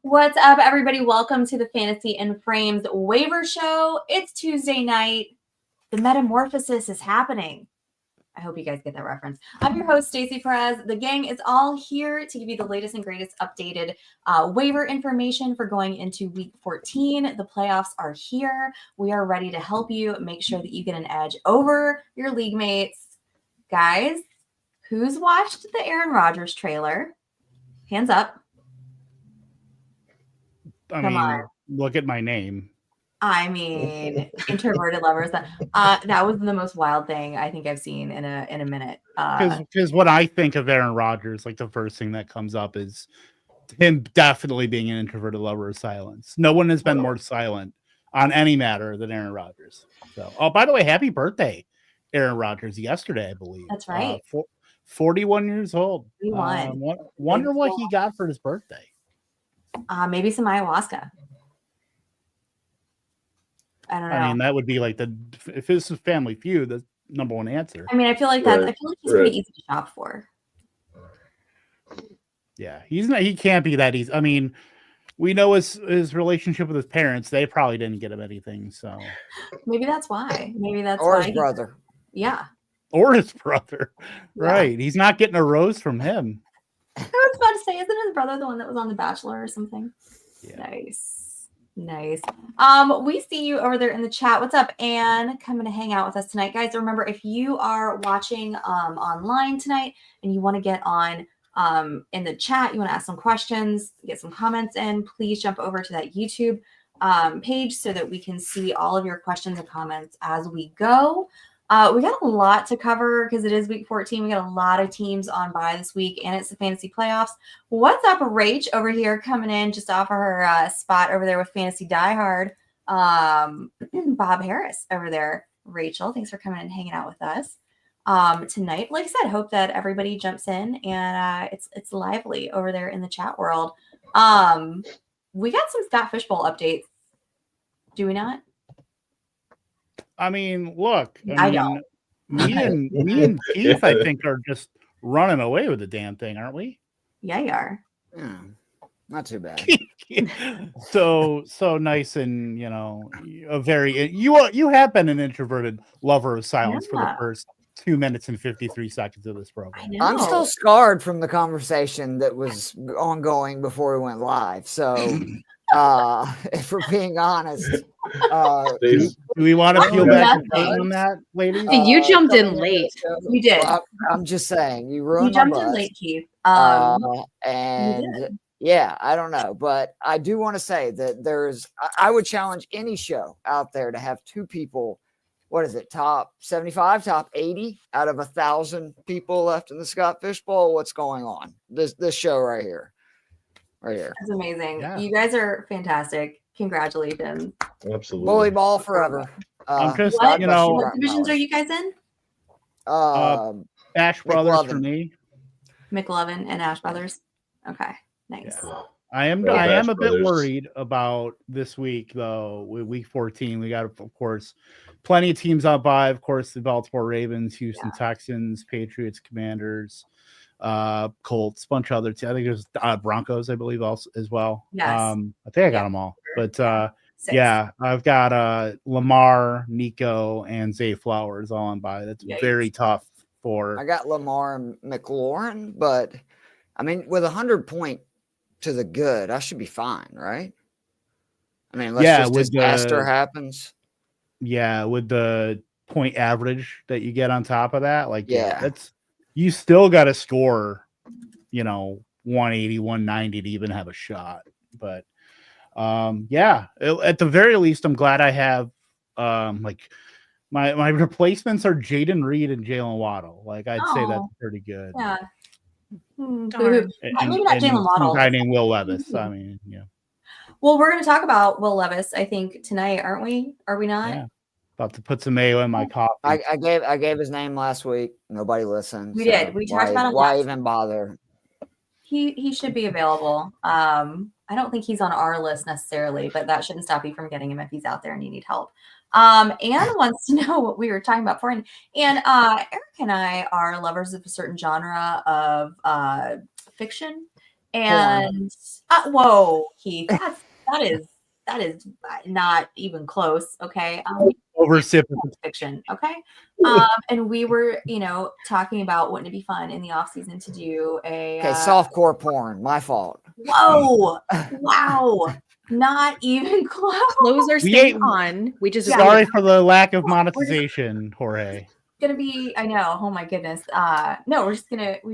What's up, everybody? Welcome to the Fantasy and Frames Waiver Show. It's Tuesday night. The metamorphosis is happening. I hope you guys get that reference. I'm your host, Stacey Perez. The gang is all here to give you the latest and greatest updated waiver information for going into week 14. The playoffs are here. We are ready to help you make sure that you get an edge over your league mates. Guys, who's watched the Aaron Rodgers trailer? Hands up. Come on. Look at my name. I mean, introverted lovers. That was the most wild thing I think I've seen in a minute. Because when I think of Aaron Rodgers, like the first thing that comes up is him definitely being an introverted lover of silence. No one has been more silent on any matter than Aaron Rodgers. So, oh, by the way, happy birthday, Aaron Rodgers! Yesterday, I believe. That's right. 41 years old. 41. Wonder what he got for his birthday. Maybe some ayahuasca. I don't know. I mean, that would be like if this is Family Feud, the number one answer. I mean, I feel like that. I feel like he's pretty easy to shop for. Yeah, he can't be that easy. I mean, we know his relationship with his parents. They probably didn't get him anything, so maybe that's why. Or his brother. Yeah. Or his brother. Yeah. Right. He's not getting a rose from him. I was about to say, isn't his brother the one that was on The Bachelor or something? Yeah. Nice. We see you over there in the chat. What's up, Anne? Coming to hang out with us tonight. Guys, remember, if you are watching online tonight and you want to get on in the chat, you want to ask some questions, get some comments in, please jump over to that YouTube page so that we can see all of your questions and comments as we go. We got a lot to cover because it is week 14. We got a lot of teams on bye this week, and it's the fantasy playoffs. What's up, Rach, over here coming in just off of her spot over there with Fantasy Diehard. Bob Harris over there. Rachel, thanks for coming and hanging out with us tonight. Like I said, hope that everybody jumps in and it's lively over there in the chat world. We got some Scott Fishbowl updates. Do we not? I mean, look. I don't. Me and Keith, I think, are just running away with the damn thing, aren't we? Yeah, you are. Yeah, not too bad. so nice, and you have been an introverted lover of silence for the first 2 minutes and 53 seconds of this program. I'm still scarred from the conversation that was ongoing before we went live. So, if we're being honest. Do we want to peel back on that, ladies? You jumped in late. You did. Well, I'm just saying, you ruined You jumped my bus. in late, Keith. And yeah, I don't know, but I do want to say that I would challenge any show out there to have two people. What is it? Top 75, top 80 out of 1,000 people left in the Scott Fishbowl. What's going on? This show right here. That's amazing. Yeah. You guys are fantastic. Congratulations. Absolutely. Bully ball forever. I'm just, what divisions are you guys in? Ash Brothers McLovin. for me. McLovin and Ash Brothers. Okay, nice. Yeah. I am a bit worried about this week, though. Week 14, we got, of course, plenty of teams on bye. Of course, the Baltimore Ravens, Houston Texans, Patriots, Commanders, Colts, bunch of other teams. I think there's Broncos, I believe, also as well. Yes. I think I got them all. But yeah, I've got Lamar, Nico, and Zay Flowers all on bye. That's very tough for. I got Lamar and McLaurin, but I mean, with 100 point to the good, I should be fine, right? I mean, unless disaster happens. Yeah, with the point average that you get on top of that, that's you still got to score, 180, 190 to even have a shot. But at the very least, I'm glad I have my replacements are Jaden Reed and Jalen Waddle. I'd say that's pretty good. Yeah. Darn. Maybe not Jalen Waddle. A guy named Will Levis. I mean, yeah. Well, we're going to talk about Will Levis, I think, tonight, aren't we? Are we not? Yeah. About to put some mayo in my coffee. I gave his name last week. Nobody listened. We did. We talked about him. Why even bother? He should be available. I don't think he's on our list necessarily, but that shouldn't stop you from getting him if he's out there and you need help. Anne wants to know what we were talking about before. And Eric and I are lovers of a certain genre of fiction. And whoa, Keith, that is not even close. Okay. Fiction. Okay. And we were, talking about wouldn't it be fun in the off season to do a softcore porn. My fault. Whoa. Wow. Not even close. Clothes are staying on. We just sorry for the lack of monetization, Jorge. Gonna be, I know. Oh my goodness. No, we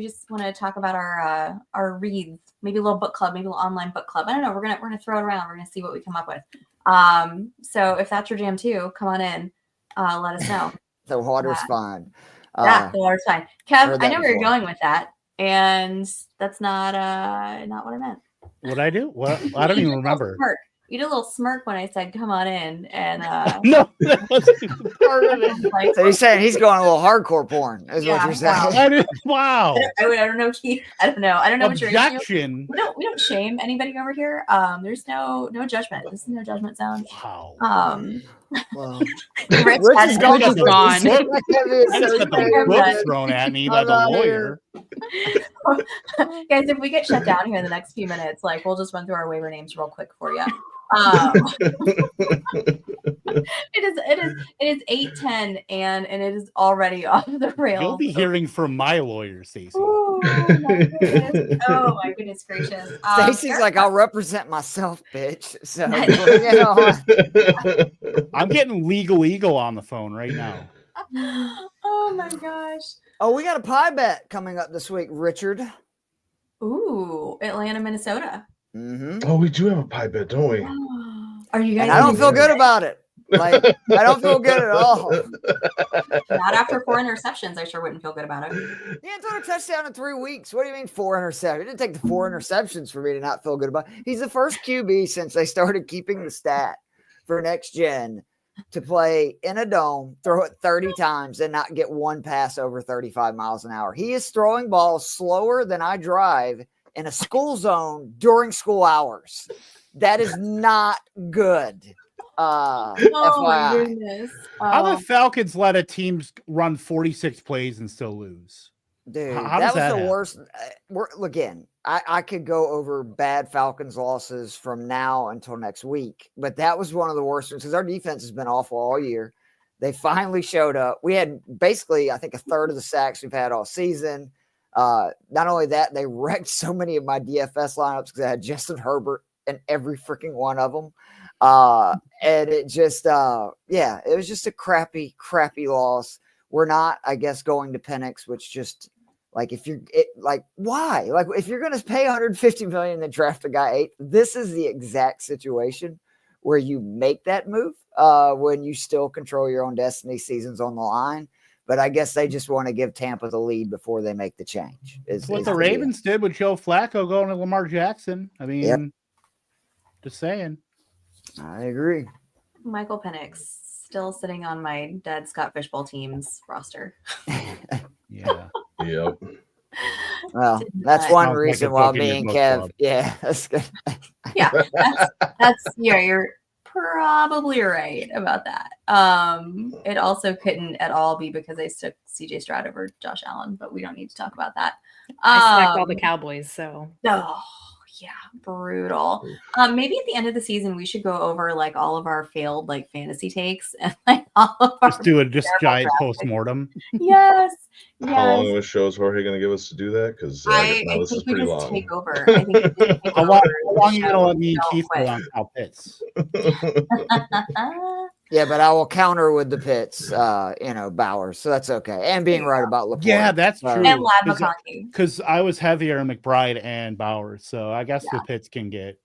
just want to talk about our reads, maybe a little book club, maybe a little online book club. I don't know. We're gonna throw it around. We're gonna see what we come up with. So if that's your jam too, come on in. Let us know. The water's fine. The water's fine. Kev, I know where you're going with that, and that's not what I meant. What'd I do? What? I don't even remember. You did a little smirk when I said, come on in. And no, that wasn't part of it. So you're saying he's going a little hardcore porn, is what you're saying. Wow. I don't know, Keith. I don't know. I don't know Objection. what you're We don't shame anybody over here. There's no judgment. This is no judgment zone. Wow. Well, Rich is gone. I just got the book thrown at me by the lawyer. Guys, if we get shut down here in the next few minutes, we'll just run through our waiver names real quick for you. It is 8:10 and it is already off the rails. You'll be hearing from my lawyer, Stacey. Oh my goodness gracious. Stacey's like, I'll represent myself, bitch. So I'm getting legal eagle on the phone right now. Oh my gosh. Oh, we got a pie bet coming up this week, Richard. Ooh, Atlanta, Minnesota. Mm-hmm. Oh, we do have a pie bet, don't we? Are you guys? And I don't feel good about it. I don't feel good at all. Not after 4 interceptions. I sure wouldn't feel good about it. He had thrown a touchdown in 3 weeks. What do you mean 4 interceptions? It didn't take the 4 interceptions for me to not feel good about it. He's the first QB since they started keeping the stat for next gen to play in a dome, throw it 30 times, and not get one pass over 35 miles an hour. He is throwing balls slower than I drive in a school zone during school hours. That is not good. Oh FYI. my goodness. How the Falcons let a team run 46 plays and still lose? Dude, How that was that the happen? worst. Again, I could go over bad Falcons losses from now until next week, but that was one of the worst ones because our defense has been awful all year. They finally showed up. We had basically, I think, a third of the sacks we've had all season. Not only that, they wrecked so many of my DFS lineups because I had Justin Herbert in every freaking one of them. And it just, it was just a crappy loss. We're not, I guess, going to Penix, which just why? If you're going to pay $150 million to draft a guy 8th, this is the exact situation where you make that move when you still control your own destiny, season's on the line. But I guess they just want to give Tampa the lead before they make the change. What the Ravens did with Joe Flacco going to Lamar Jackson. I mean, just saying. I agree. Michael Penix still sitting on my dead Scott Fishbowl team's roster. Yeah. Yep. Well, that's one reason why me and Kev. Yeah, that's good. Yeah, that's you're probably right about that. It also couldn't at all be because I took CJ Stroud over Josh Allen, but we don't need to talk about that. I stacked all the Cowboys, so yeah, brutal. Maybe at the end of the season we should go over all of our failed fantasy takes and all of our just giant post-mortem. Yes. How long of a show is Jorge going to give us to do that? Because I this is think we pretty just long. take over. I think we just take How over long the are you going to show let me and so Keith go quick. on Kyle Pitts? Yeah, but I will counter with the Pitts, Bowers. So that's okay. And being right about LaPorta. Yeah, that's true. And Lad McConkey. Because I was heavier in McBride and Bowers, so I guess the Pitts can get.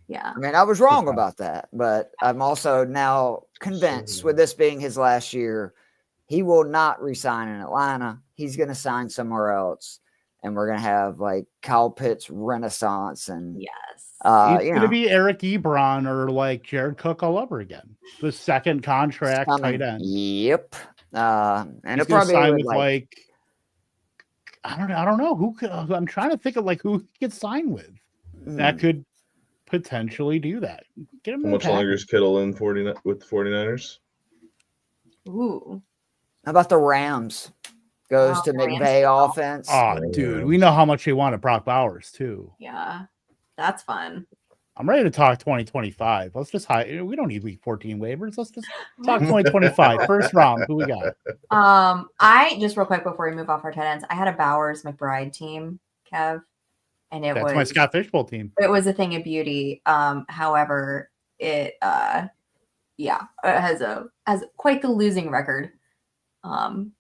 Yeah. I mean, I was wrong about that, but I'm also now convinced with this being his last year, he will not resign in Atlanta. He's going to sign somewhere else. And we're going to have Kyle Pitts renaissance. And yes. It's going to be Eric Ebron or Jared Cook all over again. The second contract tight end. Yep. And he's it'll probably sign with I don't know who could. I'm trying to think of who he could sign with that could potentially do that. Get him. How much longer is Kittle in with the 49ers? Ooh. How about the Rams? goes to McVay offense. Oh, dude, we know how much they wanted Brock Bowers too. Yeah, that's fun. I'm ready to talk 2025. Let's just we don't need week 14 waivers. Let's just talk 2025. First round. Who we got? I just real quick before we move off our tight ends, I had a Bowers McBride team, Kev, and that's my Scott Fishbowl team. It was a thing of beauty. However, it has quite the losing record.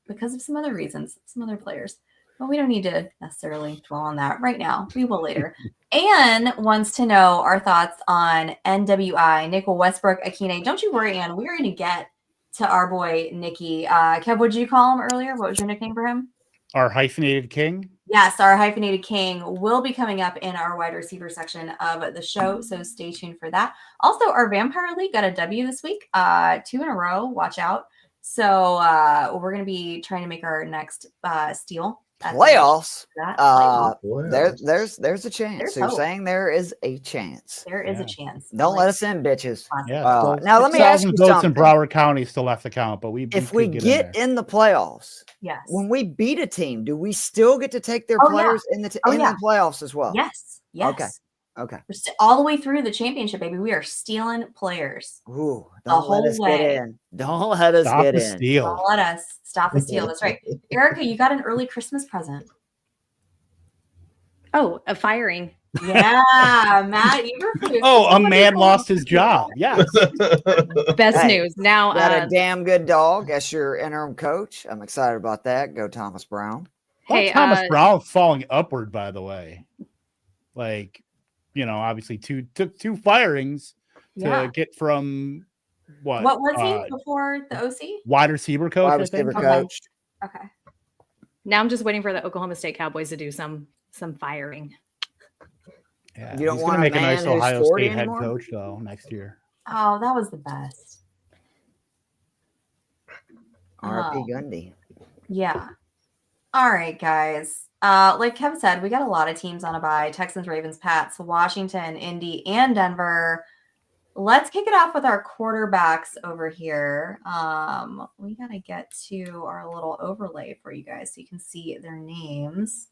Because of some other reasons, some other players. But we don't need to necessarily dwell on that right now. We will later. Anne wants to know our thoughts on NWI, Nickel Westbrook Akine. Don't you worry, Anne. We're going to get to our boy, Nicky. Kev, what did you call him earlier? What was your nickname for him? Our hyphenated king? Yes, our hyphenated king will be coming up in our wide receiver section of the show, so stay tuned for that. Also, our Vampire League got a W this week, 2 in a row. Watch out. So we're going to be trying to make our next steal. Playoffs. Playoffs. There's a chance. You're saying there is a chance. There is a chance. Don't let us in, bitches. Yeah. Now let me ask you something. In Broward County still left the count, but if we get in the playoffs, yes. When we beat a team, do we still get to take their players in the playoffs as well? Yes. Yes. Okay. We're all the way through the championship, baby. We are stealing players. Ooh, don't let us get in. Don't let us get in. Steal. Don't let us stop the steal. That's right. Erica, you got an early Christmas present. Oh, a firing. Yeah, Matt. A man lost his job. Yes. Best news. Now got a damn good dog as your interim coach. I'm excited about that. Go Thomas Brown. Hey, Thomas Brown falling upward, by the way. Like, obviously took two firings to get from what? What was he before the OC? Wide receiver coach. Wide receiver coach. Okay. Now I'm just waiting for the Oklahoma State Cowboys to do some firing. Yeah, you don't he's want to make a nice Ohio State anymore? head coach though next year. Oh, that was the best. R.P. Gundy. Yeah. All right, guys. Like Kev said, we got a lot of teams on a bye. Texans, Ravens, Pats, Washington, Indy, and Denver. Let's kick it off with our quarterbacks over here. We got to get to our little overlay for you guys so you can see their names.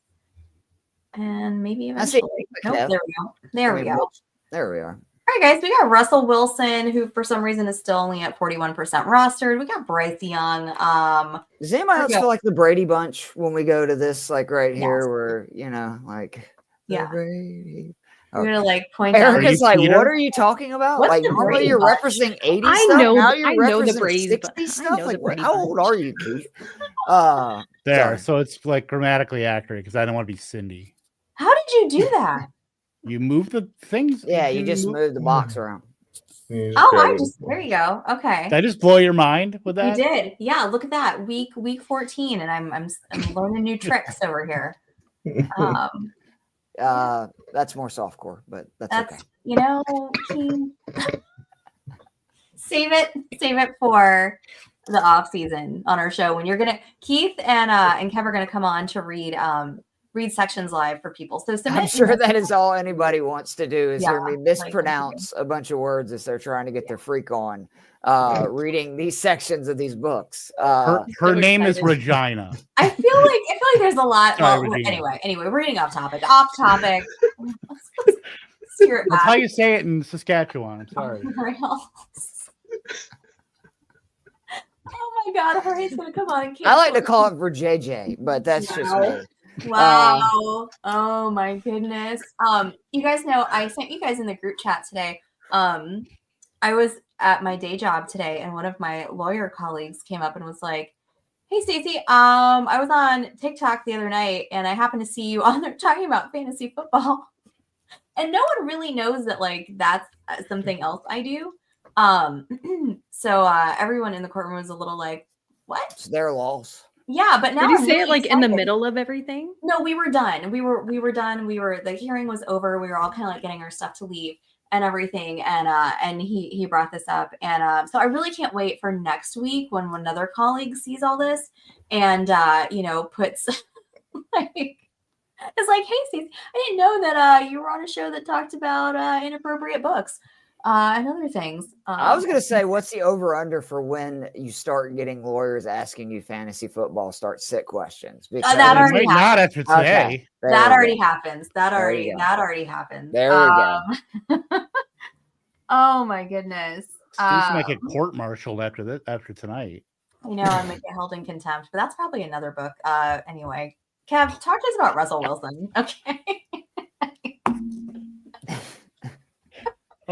And maybe eventually. Nope, there we go. There we go. There we are. All right, guys. We got Russell Wilson, who for some reason is still only at 41% rostered. We got Bryce Young. Does anybody else feel like the Brady Bunch when we go to this, like right here, where Brady? We're gonna like point Erica's like, what are you talking about? What's like normally you're referencing 80 stuff. Now you're referencing the Brady 60 stuff. Like, how old are you, Keith? So it's like grammatically accurate because I don't want to be Cindy. How did you do that? You move the things. Yeah, you just move the box around. There you go. Okay. Did I just blow your mind with that? You did. Yeah, look at that. Week 14, and I'm learning new tricks over here. That's more softcore, but that's okay. Save it for the off season on our show when you're gonna Keith and Kev are gonna come on to read sections live for people. So I'm sure that is all anybody wants to do is hear me mispronounce a bunch of words as they're trying to get their freak on reading these sections of these books. Her name is Regina. I feel like there's a lot. Anyway, we're getting off topic. That's how you say it in Saskatchewan. I'm sorry. Oh my God, Jorge's gonna come on and I like to call it VirJJ, but that's just me. Wow. Oh my goodness. You guys know I sent you guys in the group chat today. I was at my day job today and one of my lawyer colleagues came up and was like, "Hey Stacey, I was on TikTok the other night and I happened to see you on there talking about fantasy football." And no one really knows that like that's something else I do. So everyone in the courtroom was a little like, "What?" It's their loss. Yeah, but now did you say it like in the middle of everything? No, we were done. We were done. The hearing was over. We were all kind of like getting our stuff to leave and everything. And he brought this up. And so I really can't wait for next week when another colleague sees all this and puts like it's like, "Hey, Stacey, I didn't know that you were on a show that talked about inappropriate books." And other things. I was gonna say, what's the over/under for when you start getting lawyers asking you fantasy football start sit questions? Because that It already might not happened. after today. Okay, there That we already go. happens. That There you already go. happens. There we go. Oh my goodness. Stacy might get court-martialed after tonight. You know, I might get held in contempt, but that's probably another book. Anyway, Kev, talk to us about Russell Wilson. Okay.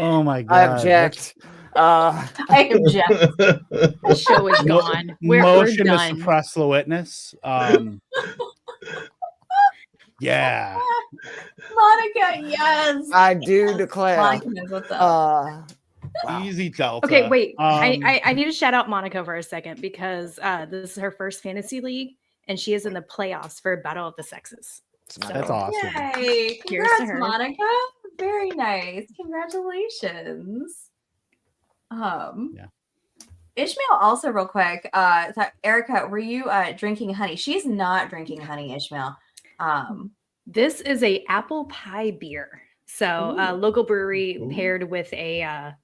Oh my god! I object. I object. The show is gone. We're Motion to done. suppress the witness. Yeah. Monica, yes. I do declare. Monica knows what's up. Wow. Easy Delta. Okay, wait. I need to shout out Monica for a second because this is her first fantasy league and she is in the playoffs for Battle of the Sexes. So, That's awesome. Yay. Here's to Congrats, her. Monica. Very nice. Congratulations. Yeah. Ishmael also real quick. Erica, were you drinking honey? She's not drinking honey, Ishmael. This is a apple pie beer. So local brewery paired with a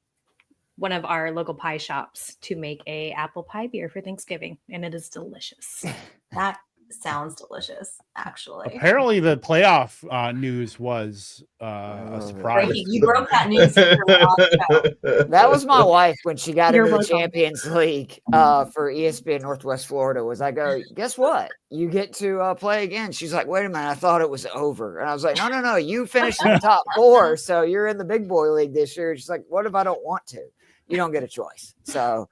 one of our local pie shops to make a apple pie beer for Thanksgiving, and it is delicious. That sounds delicious, actually. Apparently, the playoff news was a surprise. Breaking. You broke that news. That was my wife when she got You're into the welcome. Champions League for ESPN Northwest Florida. Was I go, guess what? You get to play again. She's like, wait a minute, I thought it was over. And I was like, no, you finished in the top 4, so you're in the big boy league this year. She's like, what if I don't want to? You don't get a choice. So,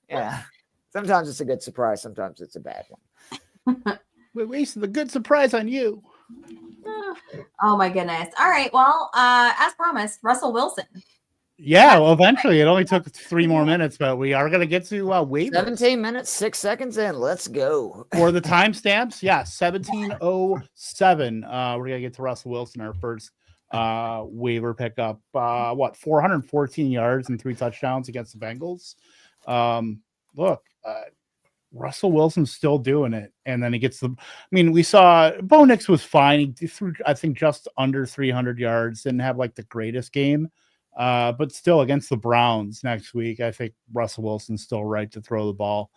yeah. Sometimes it's a good surprise. Sometimes it's a bad one. We wasted the good surprise on you. Oh my goodness. All right. Well, as promised, Russell Wilson. Yeah, well, eventually it only took 3 more minutes, but we are going to get to waivers. 17 minutes, 6 seconds in. Let's go. For the timestamps, yeah, 17:07. We're going to get to Russell Wilson, our first waiver pickup. 414 yards and 3 touchdowns against the Bengals. Russell Wilson's still doing it. And then he gets we saw Bo Nix was fine. He threw, I think, just under 300 yards. Didn't have like the greatest game. But still against the Browns next week, I think Russell Wilson's still right to throw the ball.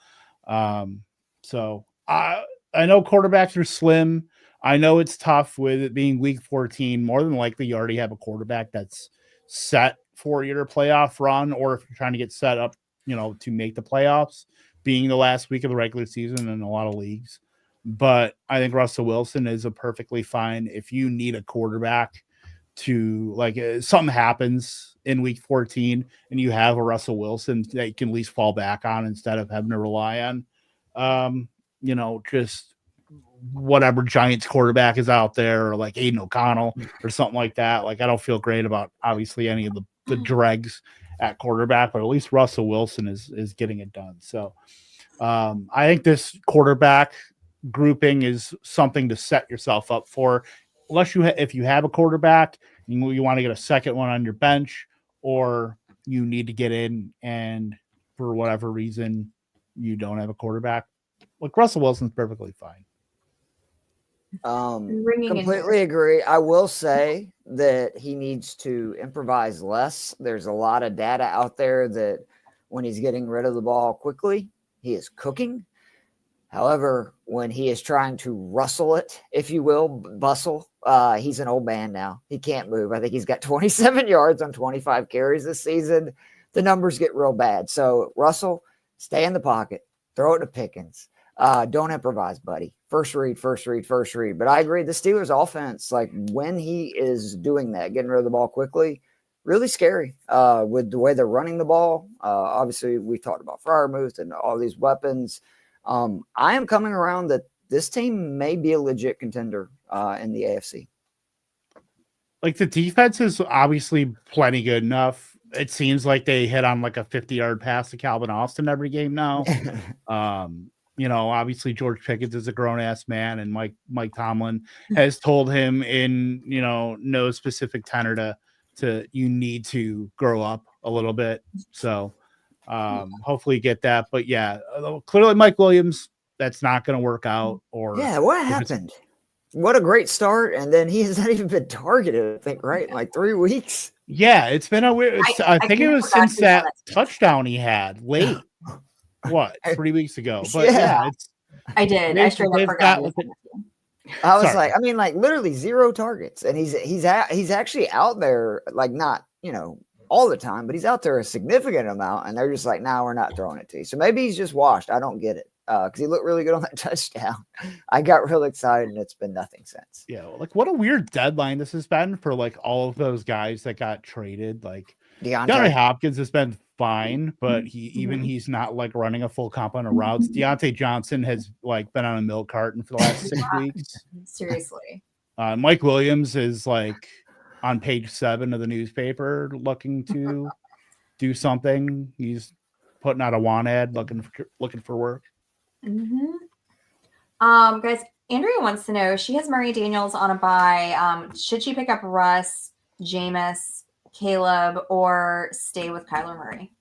So I know quarterbacks are slim. I know it's tough with it being week 14. More than likely, you already have a quarterback that's set for your playoff run, or if you're trying to get set up, to make the playoffs, being the last week of the regular season in a lot of leagues. But I think Russell Wilson is a perfectly fine if you need a quarterback to something happens in week 14 and you have a Russell Wilson that you can at least fall back on instead of having to rely on, just whatever Giants quarterback is out there, or like Aiden O'Connell or something like that. Like, I don't feel great about obviously any of the dregs at quarterback, but at least Russell Wilson is getting it done. So I think this quarterback grouping is something to set yourself up for, unless if you have a quarterback and you want to get a second one on your bench, or you need to get in and for whatever reason you don't have a quarterback. Like, Russell Wilson's perfectly fine. Completely agree. I will say that he needs to improvise less. There's a lot of data out there that when he's getting rid of the ball quickly, he is cooking. However, when he is trying to rustle it, if you will, bustle, he's an old man now. He can't move. I think he's got 27 yards on 25 carries this season. The numbers get real bad. So, Russell, stay in the pocket. Throw it to Pickens. Don't improvise, buddy. First read. But I agree. The Steelers offense, like when he is doing that, getting rid of the ball quickly, really scary with the way they're running the ball. Obviously, we talked about Freiermuth and all these weapons. I am coming around that this team may be a legit contender in the AFC. Like, the defense is obviously plenty good enough. It seems like they hit on like a 50-yard pass to Calvin Austin every game now. Obviously George Pickens is a grown-ass man, and Mike Tomlin has told him in, no specific tenor to you need to grow up a little bit. So hopefully get that. But yeah, clearly Mike Williams, that's not going to work out. Or what happened? What a great start. And then he has not even been targeted, I think, right? In like 3 weeks. Yeah, it's been a weird. I think it was since that that. touchdown he had late. What, 3 weeks ago? But Yeah. it's. I did. I straight up forgot. I was Sorry. like, I mean, like literally 0 targets, and he's actually out there, like not all the time, but he's out there a significant amount, and they're just like, "Nah, we're not throwing it to you." So maybe he's just washed. I don't get it because he looked really good on that touchdown. I got real excited, and it's been nothing since. Yeah, like what a weird deadline this has been for like all of those guys that got traded. Like DeAndre Hopkins has been fine, but he's not like running a full comp on a routes. Deontay Johnson has like been on a milk carton for the last 6 weeks. Seriously. Mike Williams is like on page 7 of the newspaper looking to do something. He's putting out a want ad looking for work. Guys, Andrea wants to know, she has Murray Daniels on a bye. Should she pick up Russ, Jameis, Caleb, or stay with Kyler Murray?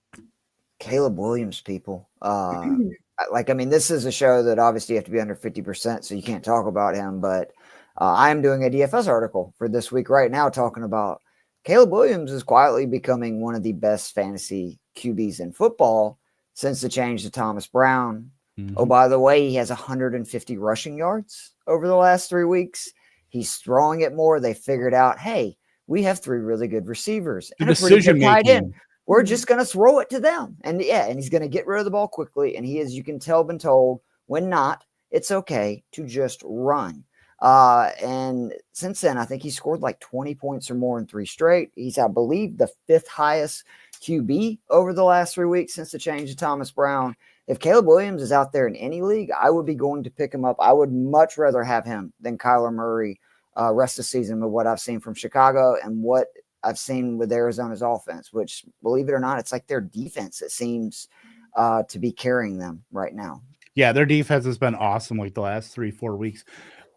Caleb Williams, people. Like, I mean, this is a show that obviously you have to be under 50%, so you can't talk about him. But I am doing a DFS article for this week right now talking about Caleb Williams is quietly becoming one of the best fantasy QBs in football since the change to Thomas Brown. Oh, by the way, he has 150 rushing yards over the last 3 weeks. He's throwing it more. They figured out, hey, we have 3 really good receivers and a pretty good tight end. We're just going to throw it to them. And and he's going to get rid of the ball quickly. And he is, you can tell, been told, when not, it's okay to just run. And since then, I think he scored like 20 points or more in 3 straight. He's, I believe, the 5th highest QB over the last 3 weeks since the change to Thomas Brown. If Caleb Williams is out there in any league, I would be going to pick him up. I would much rather have him than Kyler Murray rest of the season with what I've seen from Chicago and what I've seen with Arizona's offense, which, believe it or not, it's like their defense that seems to be carrying them right now. Yeah, their defense has been awesome like the last 3-4 weeks.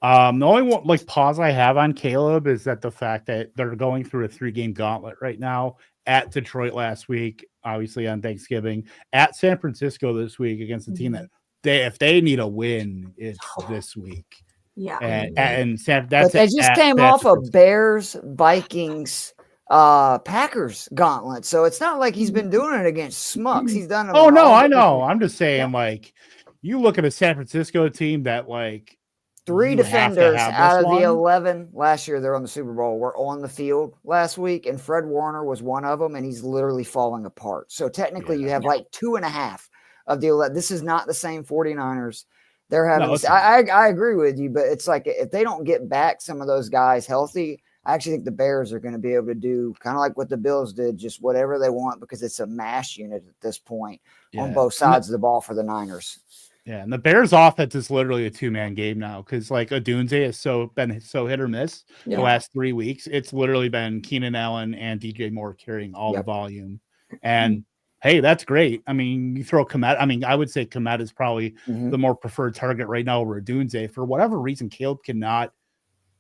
The only one like pause I have on Caleb is that the fact that they're going through a 3-game gauntlet right now. At Detroit last week, obviously on Thanksgiving, at San Francisco this week against a team that if they need a win, it's this week. Yeah, and they just came off a Bears, Vikings, Packers gauntlet, so it's not like he's been doing it against schmucks. He's done it. Oh no, I know. I'm just saying, like, you look at a San Francisco team that like 3 defenders out of the 11 last year they're on the Super Bowl were on the field last week, and Fred Warner was one of them, and he's literally falling apart. So technically you have like 2.5 of the 11. This is not the same 49ers. They're having I agree with you, but it's like if they don't get back some of those guys healthy, I actually think the Bears are going to be able to do kind of like what the Bills did, just whatever they want, because it's a mash unit at this point on both sides of the ball for the Niners. Yeah, and the Bears' offense is literally a 2-man game now because like Odunze has been so hit or miss the last 3 weeks. It's literally been Keenan Allen and DJ Moore carrying all the volume. And hey, that's great. I mean, you throw Komet. I mean, I would say Komet is probably the more preferred target right now over Odunze. For whatever reason, Caleb cannot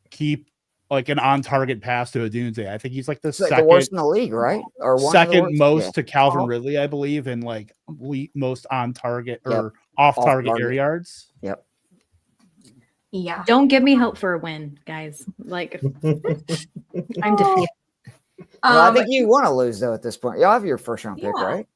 keep like an on-target pass to Odunze. I think he's like the second worst in the league, right? Or second most to Calvin Ridley, I believe, in like most on-target or off-target air yards. Yep. Yeah. Don't give me hope for a win, guys. Like, I'm defeated. I think you want to lose though at this point. You'll have your first-round pick, right?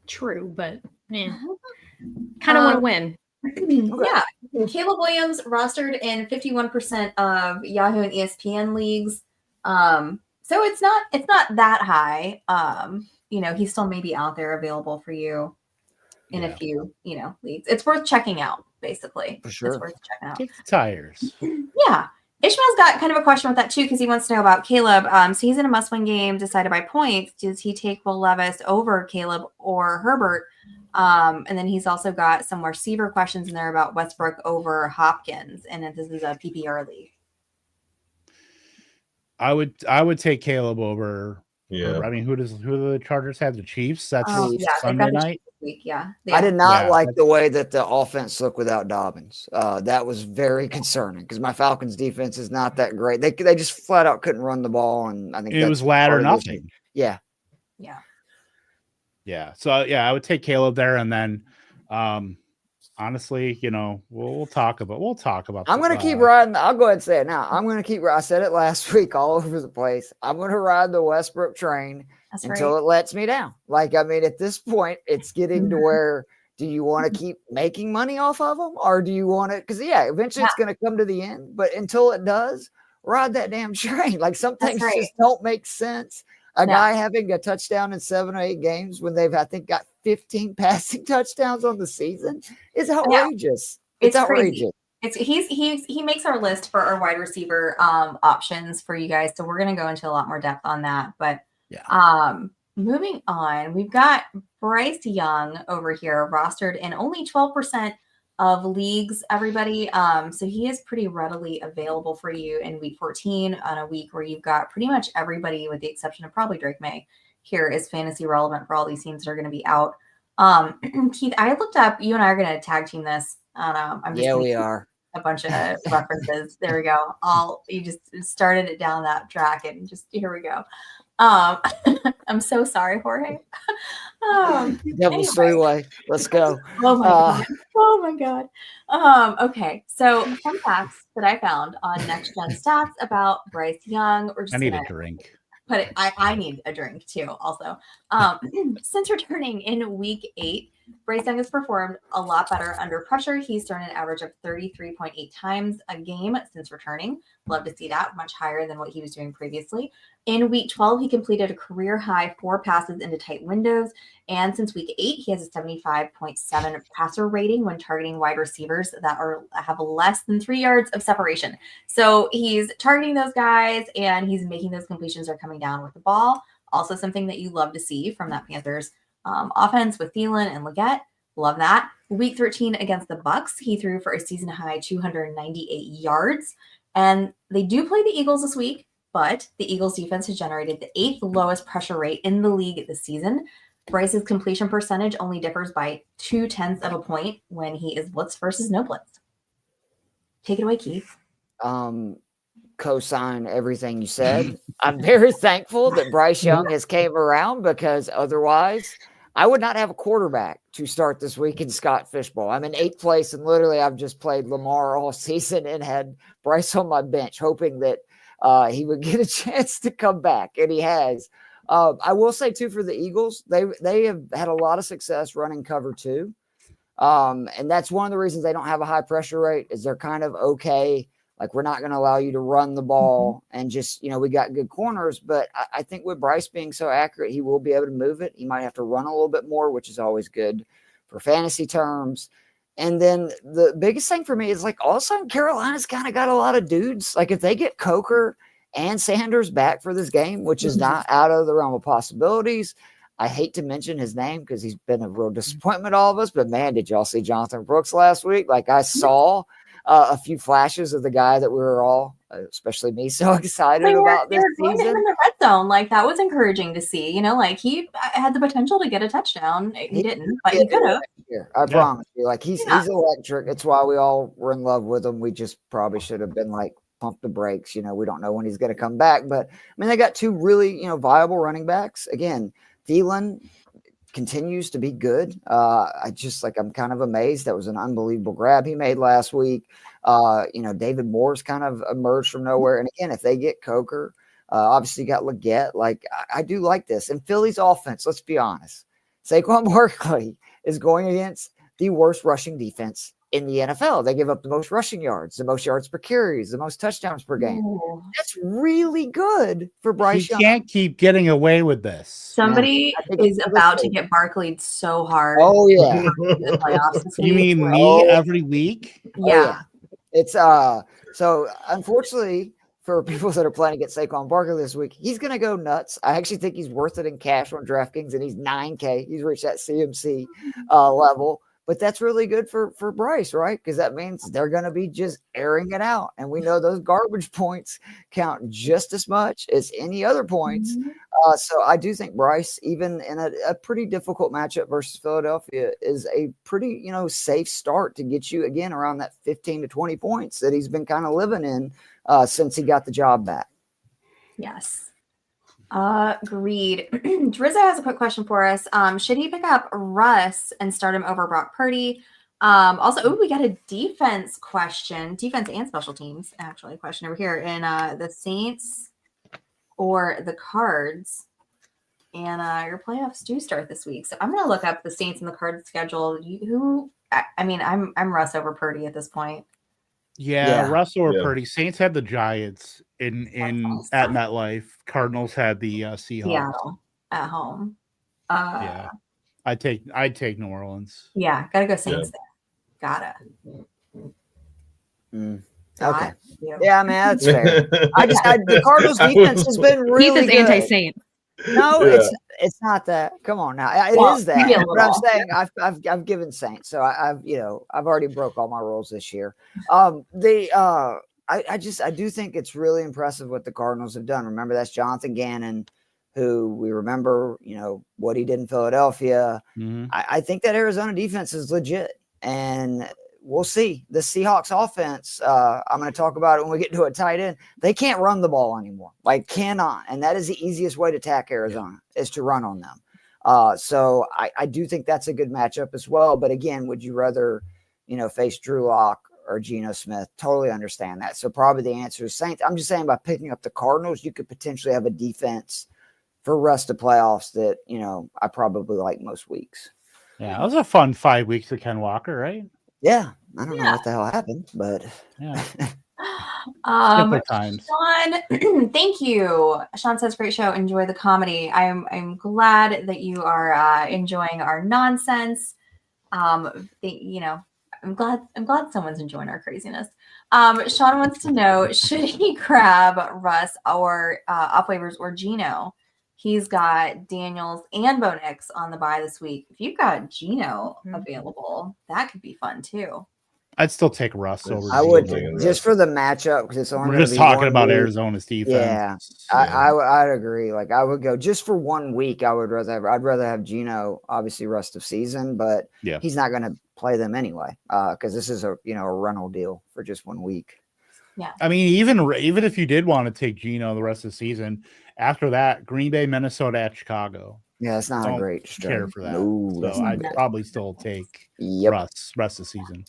True, but kind of want to win. Yeah. Caleb Williams rostered in 51% of Yahoo and ESPN leagues. So it's not that high. He still may be out there available for you in a few, leagues. It's worth checking out, basically. For sure. It's worth checking out. Kick the tires. Yeah. Ishmael's got kind of a question with that too, because he wants to know about Caleb. So he's in a must-win game decided by points. Does he take Will Levis over Caleb or Herbert? And then he's also got some receiver questions in there about Westbrook over Hopkins, and if this is a PPR league. I would take Caleb over. Yeah. I mean, who do the Chargers have? The Chiefs. That's Sunday night. Week. Yeah. I did not like the way that the offense looked without Dobbins. That was very concerning because my Falcons defense is not that great. They just flat out couldn't run the ball, and I think it was ladder nothing. Yeah. Yeah. Yeah. So I would take Caleb there, and then honestly, we'll talk about. I'm going to keep riding. I'll go ahead and say it now. I'm going to keep. I said it last week, all over the place. I'm going to ride the Westbrook train until it lets me down. Like, I mean, at this point, it's getting to where. Do you want to keep making money off of them, or do you want to? Because eventually it's going to come to the end. But until it does, ride that damn train. Like, some things just don't make sense. A guy having a touchdown in 7 or 8 games when they've, I think, got 15 passing touchdowns on the season is outrageous. It's outrageous. He makes our list for our wide receiver options for you guys. So we're going to go into a lot more depth on that. But moving on, we've got Bryce Young over here rostered in only 12% of leagues, everybody. So he is pretty readily available for you in week 14 on a week where you've got pretty much everybody, with the exception of probably Drake May, here is fantasy relevant for all these teams that are going to be out. Keith, I looked up, you and I are going to tag team this. We are. A bunch of references. There we go. You just started it down that track, and just here we go. I'm so sorry, Jorge. Devil's three-way. Let's go. Oh my god. Okay. So fun facts that I found on Next Gen Stats about Bryce Young. I need a drink. But I need a drink too. Also, since returning in week 8, Bryce Young has performed a lot better under pressure. He's thrown an average of 33.8 times a game since returning. Love to see that, much higher than what he was doing previously. In week 12, he completed a career high 4 passes into tight windows. And since week 8, he has a 75.7 passer rating when targeting wide receivers that have less than 3 yards of separation. So he's targeting those guys, and he's making those completions are coming down with the ball. Also something that you love to see from that Panthers offense with Thielen and Leggett. Love that. Week 13 against the Bucks, he threw for a season high 298 yards. And they do play the Eagles this week, but the Eagles defense has generated the 8th lowest pressure rate in the league this season. Bryce's completion percentage only differs by 0.2 of a point when he is blitz versus no blitz. Take it away, Keith. Co-sign everything you said. I'm very thankful that Bryce Young has came around, because otherwise I would not have a quarterback to start this week in Scott Fishbowl. I'm in 8th place, and literally I've just played Lamar all season and had Bryce on my bench, hoping that he would get a chance to come back, and he has. I will say too, for the Eagles, they have had a lot of success running cover 2. And that's one of the reasons they don't have a high pressure rate, is they're kind of okay. Like, we're not going to allow you to run the ball and just, we got good corners. But I think with Bryce being so accurate, he will be able to move it. He might have to run a little bit more, which is always good for fantasy terms. And then the biggest thing for me is, like, all of a sudden Carolina's kind of got a lot of dudes. Like, if they get Coker and Sanders back for this game, which is not out of the realm of possibilities. I hate to mention his name because he's been a real disappointment to all of us. But, man, did y'all see Jonathan Brooks last week? Like, I saw a few flashes of the guy that we were all, especially me, so excited about this season. In the red zone, like, that was encouraging to see. Like, he had the potential to get a touchdown. He didn't, but he could have. I promise you, like, he's electric. It's why we all were in love with him. We just probably should have been like, pump the brakes. We don't know when he's going to come back. But I mean, they got 2 really, viable running backs. Again, Thielen continues to be good. I'm kind of amazed. That was an unbelievable grab he made last week. David Moore's kind of emerged from nowhere. And again, if they get Coker, obviously got Leggett. Like, I do like this. And Philly's offense, let's be honest, Saquon Barkley is going against the worst rushing defense in the NFL. They give up the most rushing yards, the most yards per carries, the most touchdowns per game. Ooh. That's really good for Bryce Young. He can't keep getting away with this. Somebody is about to get Barkleyed so hard. Oh, yeah. You mean me every week? Yeah. Oh, yeah. It's so unfortunately for people that are planning to get Saquon Barkley this week, he's going to go nuts. I actually think he's worth it in cash on DraftKings, and he's $9K. He's reached that CMC level. But that's really good for Bryce, right? Because that means they're going to be just airing it out. And we know those garbage points count just as much as any other points. So I do think Bryce, even in a pretty difficult matchup versus Philadelphia, is a pretty, safe start to get you, again, around that 15 to 20 points that he's been kind of living in since he got the job back. Yes. Agreed. Drizzo has a quick question for us. Should he pick up Russ and start him over Brock Purdy? Also, we got a defense and special teams actually question over here in the Saints or the Cards. And your playoffs do start this week, so I'm gonna look up the Saints and the Cards schedule. I'm Russ over Purdy at this point. Yeah. Russell or Purdy. Saints had the Giants in at MetLife. Cardinals had the Seahawks. Seattle at home. I'd take New Orleans. Yeah, gotta go Saints there. Gotta. Okay. Yeah, man, that's fair. The Cardinals defense has been really Heath is anti-Saint. No, it's not that. Come on now, it is that. But I'm saying I've given Saints, so I've already broke all my rules this year. I do think it's really impressive what the Cardinals have done. Remember, that's Jonathan Gannon, who we remember, what he did in Philadelphia. Mm-hmm. I think that Arizona defense is legit, and we'll see. The Seahawks offense, I'm going to talk about it when we get to a tight end. They can't run the ball anymore. Cannot. And that is the easiest way to attack Arizona is to run on them. So I do think that's a good matchup as well. But again, would you rather, face Drew Lock or Geno Smith? Totally understand that. So probably the answer is Saints. I'm just saying by picking up the Cardinals, you could potentially have a defense for rest of playoffs that, I probably like most weeks. Yeah, it was a fun 5 weeks of Ken Walker, right? Yeah, I don't know what the hell happened, but yeah. Sean, thank you. Sean says, "Great show. Enjoy the comedy." I'm glad that you are enjoying our nonsense. I'm glad someone's enjoying our craziness. Sean wants to know, should he grab Russ or off waivers or Geno? He's got Daniels and Bo Nix on the bye this week. If you've got Geno available, that could be fun too. I'd still take Russ over. I would just for the matchup because it's only. We're just talking about Arizona's defense. Yeah, I'd agree. I would go just for 1 week. I'd rather have Geno obviously rest of season, but he's not going to play them anyway because this is a rental deal for just 1 week. Yeah, I mean even if you did want to take Geno the rest of the season. After that, Green Bay, Minnesota at Chicago. Yeah, it's not a great care for that. No, so I'd probably still take Russ rest of the season.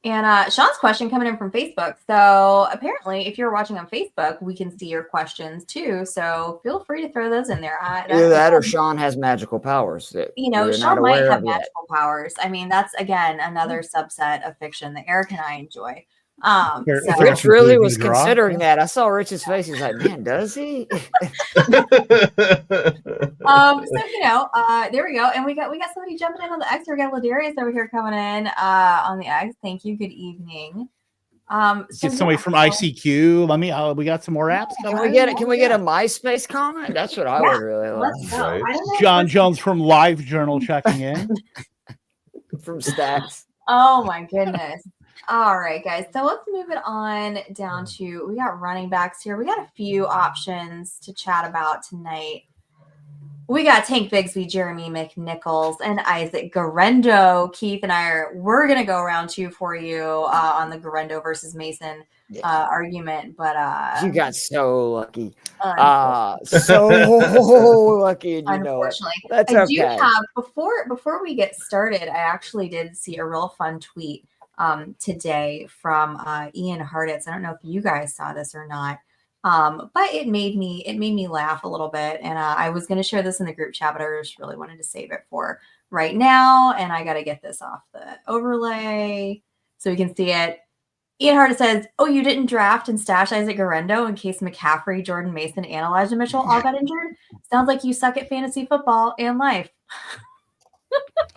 And Sean's question coming in from Facebook. So apparently, if you're watching on Facebook, we can see your questions too. So feel free to throw those in there. Either that or Sean has magical powers. That Sean might have magical powers. I mean, that's again another subset of fiction that Eric and I enjoy. Rich really was considering that. I saw Rich's face. He's like, man, does he? There we go. And we got somebody jumping in on the X. We got Ladarius over here coming in on the X. Thank you. Good evening. Get somebody from ICQ. We got some more apps. Can we get a MySpace comment? That's what I would really like. Right. John Jones from Live Journal checking in. From Stacks. Oh my goodness. All right, guys. So let's move it on down to, we got running backs here. We got a few options to chat about tonight. We got Tank Bigsby, Jeremy McNichols, and Isaac Garendo. Keith and we're going to go around two for you on the Garendo versus Mason argument. But you got so lucky. So lucky. And unfortunately, that's I okay. do have, before we get started, I actually did see a real fun tweet today from Ian Harditz. I don't know if you guys saw this or not, but it made me laugh a little bit. And I was going to share this in the group chat, but I just really wanted to save it for right now. And I got to get this off the overlay so we can see it. Ian Harditz says, "Oh, you didn't draft and stash Isaac Garendo in case McCaffrey, Jordan Mason, and Elijah Mitchell all got injured? Sounds like you suck at fantasy football and life."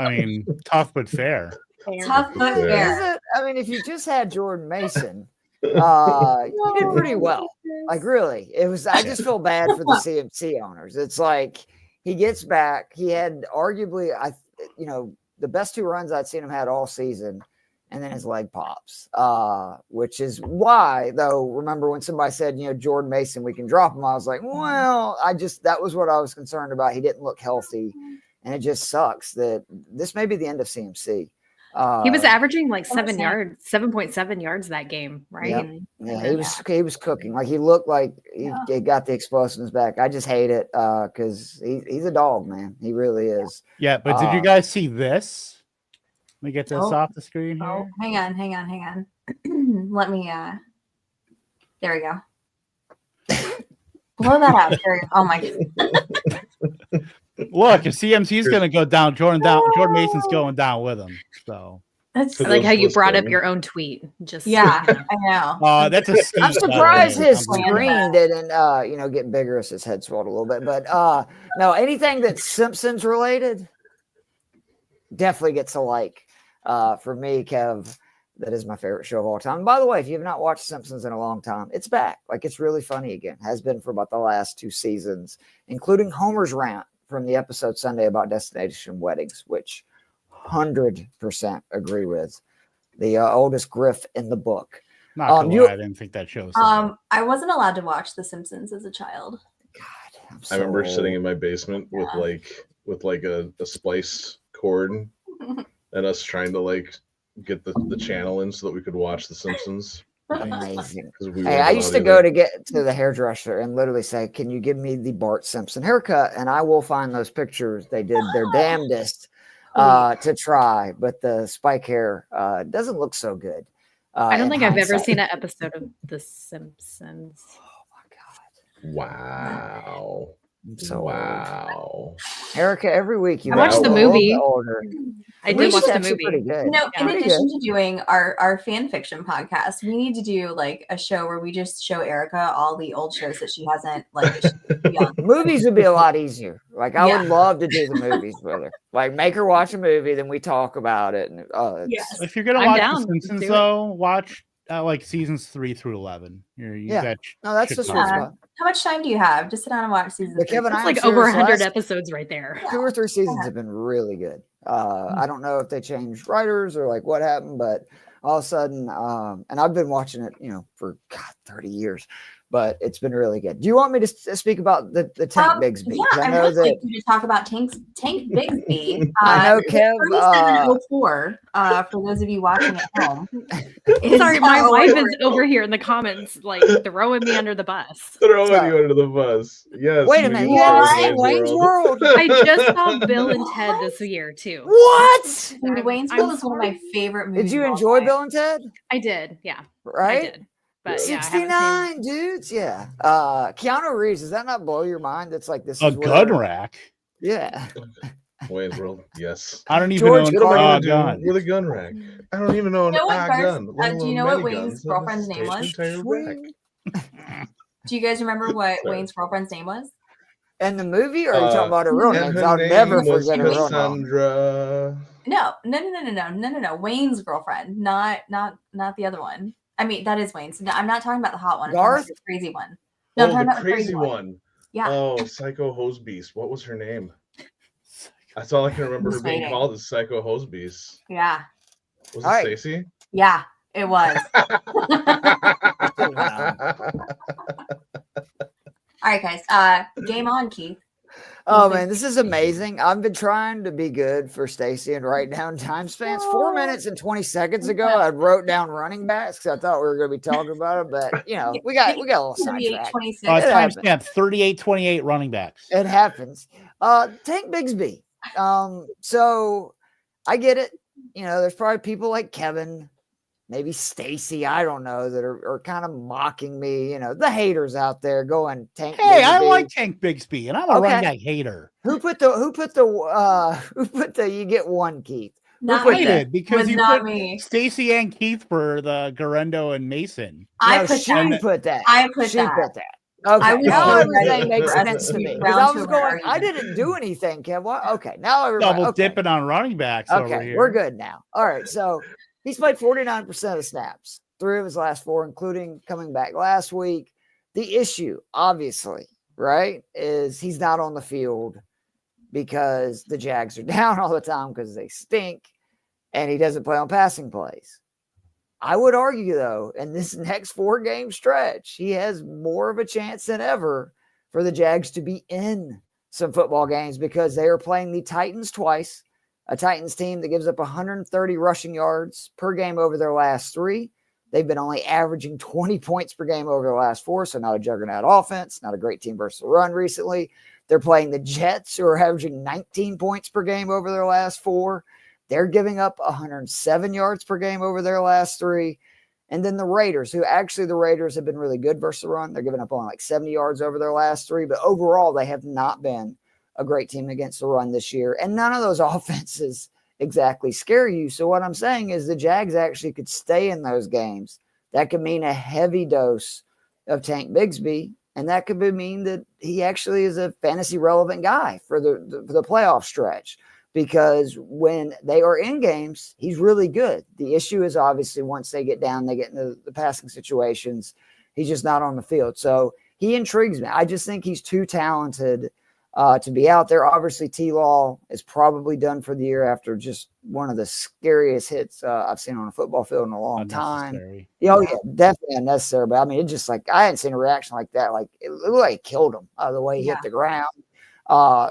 I mean, tough but fair. Tough but fair. I mean, if you just had Jordan Mason, you did pretty well. Like, really, it was. I just feel bad for the CMC owners. It's like he gets back. He had arguably, the best 2 runs I'd seen him had all season, and then his leg pops. Which is why, though. Remember when somebody said, Jordan Mason, we can drop him? I was like, well, that was what I was concerned about. He didn't look healthy, and it just sucks that this may be the end of CMC. He was averaging like 7.7 yards that game, right? Yeah, he was cooking. Like he looked like he got the explosiveness back. I just hate it because he's a dog, man. He really is. Yeah, but did you guys see this? Let me get this off the screen here. Oh, hang on. Let me there we go. Blow that out, Terry. Oh my god. Look, if CMC's gonna go down, Jordan Mason's going down with him. So That's I like how you brought up your own tweet. Just I know. That's a Steve. I'm surprised his screen didn't get bigger as his head swelled a little bit. But no, anything that's Simpsons related definitely gets a like. For me, Kev, that is my favorite show of all time. And by the way, if you have not watched Simpsons in a long time, it's back. Like, it's really funny again. Has been for about the last 2 seasons, including Homer's rant from the episode Sunday about destination weddings, which 100% agree with. The oldest grift in the book. Not gonna lie, I didn't think that show. I wasn't allowed to watch The Simpsons as a child. God, I remember sitting in my basement with a splice cord and us trying to get the channel in so that we could watch The Simpsons. Amazing. I used to go to get to the hairdresser and literally say, "Can you give me the Bart Simpson haircut?" And I will find those pictures. They did their damnedest to try, but the spike hair doesn't look so good. I don't think I've ever seen an episode of The Simpsons. Oh my god! Wow. Wow. Erica, every week you I watched the movie. I did watch the movie. Pretty good. In addition to doing our fan fiction podcast, we need to do a show where we just show Erica all the old shows that she hasn't Movies would be a lot easier. I would love to do the movies with her. Make her watch a movie, then we talk about it. And if you're gonna watch The Simpsons, though, watch seasons 3 through 11. That's the sweet spot. How much time do you have? Just sit down and watch season 3. It's over 100 episodes right there. 2 or 3 seasons have been really good. I don't know if they changed writers or what happened, but all of a sudden, and I've been watching it, for 30 years, but it's been really good. Do you want me to speak about the Tank Bigsby? Yeah, I know would like you to talk about Tank Bigsby. I know, Kev. 3704, for those of you watching at home. Sorry, my wife is over here in the comments, throwing me under the bus. Throwing you under the bus. Yes. Wait a minute. You haven't seen Wayne's World? I just saw Bill and Ted this year, too. What? Dude, Wayne's World is one of my favorite movies. Did you enjoy Bill and Ted? I did, yeah. Right? I did. But 69 dudes, yeah. Keanu Reeves, does that not blow your mind? That's this a gun rack. Yeah. Wayne's World, yes. I don't even know a gun with a gun rack. I don't even know gun. Do you know what Wayne's girlfriend's name was? Do you guys remember what Wayne's girlfriend's name was? In the movie, or are you talking about her real name? I'll never forget her real name. No. Wayne's girlfriend, not the other one. I mean, that is Wayne's. No, I'm not talking about the hot one. I'm talking about the crazy one. No, I'm talking about the crazy one. Yeah. Oh, Psycho Hose Beast. What was her name? That's all I can remember her being called is Psycho Hose Beast. Yeah. Was it Stacy? Yeah, it was. All right, guys. Game on, Keith. Oh man, this is amazing. I've been trying to be good for Stacy and write down time spans. 4 minutes and 20 seconds ago, I wrote down running backs because I thought we were going to be talking about it, but we got a little sidetracked. Timestamp 38-28 running backs. It happens. Tank Bigsby. So I get it. There's probably people like Kevin, maybe Stacy, I don't know, that are kind of mocking me. The haters out there going Tank. Hey, Bigsby. I like Tank Bigsby, and I'm a running back hater. Who put the you get one, Keith? Not me, because you not put me. Stacy and Keith for the Garendo and Mason. I put that. I put that. Okay, now everything so makes sense to me. I was going, I didn't do anything, Kev. What? Okay, now everybody double dipping on running backs. Okay, over here. We're good now. All right, so he's played 49% of the snaps, 3 of his last 4, including coming back last week. The issue, obviously, right, is he's not on the field because the Jags are down all the time because they stink, and he doesn't play on passing plays. I would argue, though, in this next 4-game stretch, he has more of a chance than ever for the Jags to be in some football games because they are playing the Titans twice, a Titans team that gives up 130 rushing yards per game over their last 3. They've been only averaging 20 points per game over their last 4, so not a juggernaut offense, not a great team versus the run recently. They're playing the Jets, who are averaging 19 points per game over their last 4. They're giving up 107 yards per game over their last 3. And then the Raiders, the Raiders have been really good versus the run. They're giving up only like 70 yards over their last 3. But overall, they have not been a great team against the run this year. And none of those offenses exactly scare you. So what I'm saying is the Jags actually could stay in those games. That could mean a heavy dose of Tank Bigsby. And that could mean that he actually is a fantasy relevant guy for the playoff stretch. Because when they are in games, he's really good. The issue is obviously once they get down, they get into the passing situations, he's just not on the field. So he intrigues me. I just think he's too talented to be out there. Obviously, T-Law is probably done for the year after just one of the scariest hits I've seen on a football field in a long time. Oh, yeah, definitely unnecessary. But I mean, it's just like I hadn't seen a reaction like that. Like it looked like it killed him the way he hit the ground.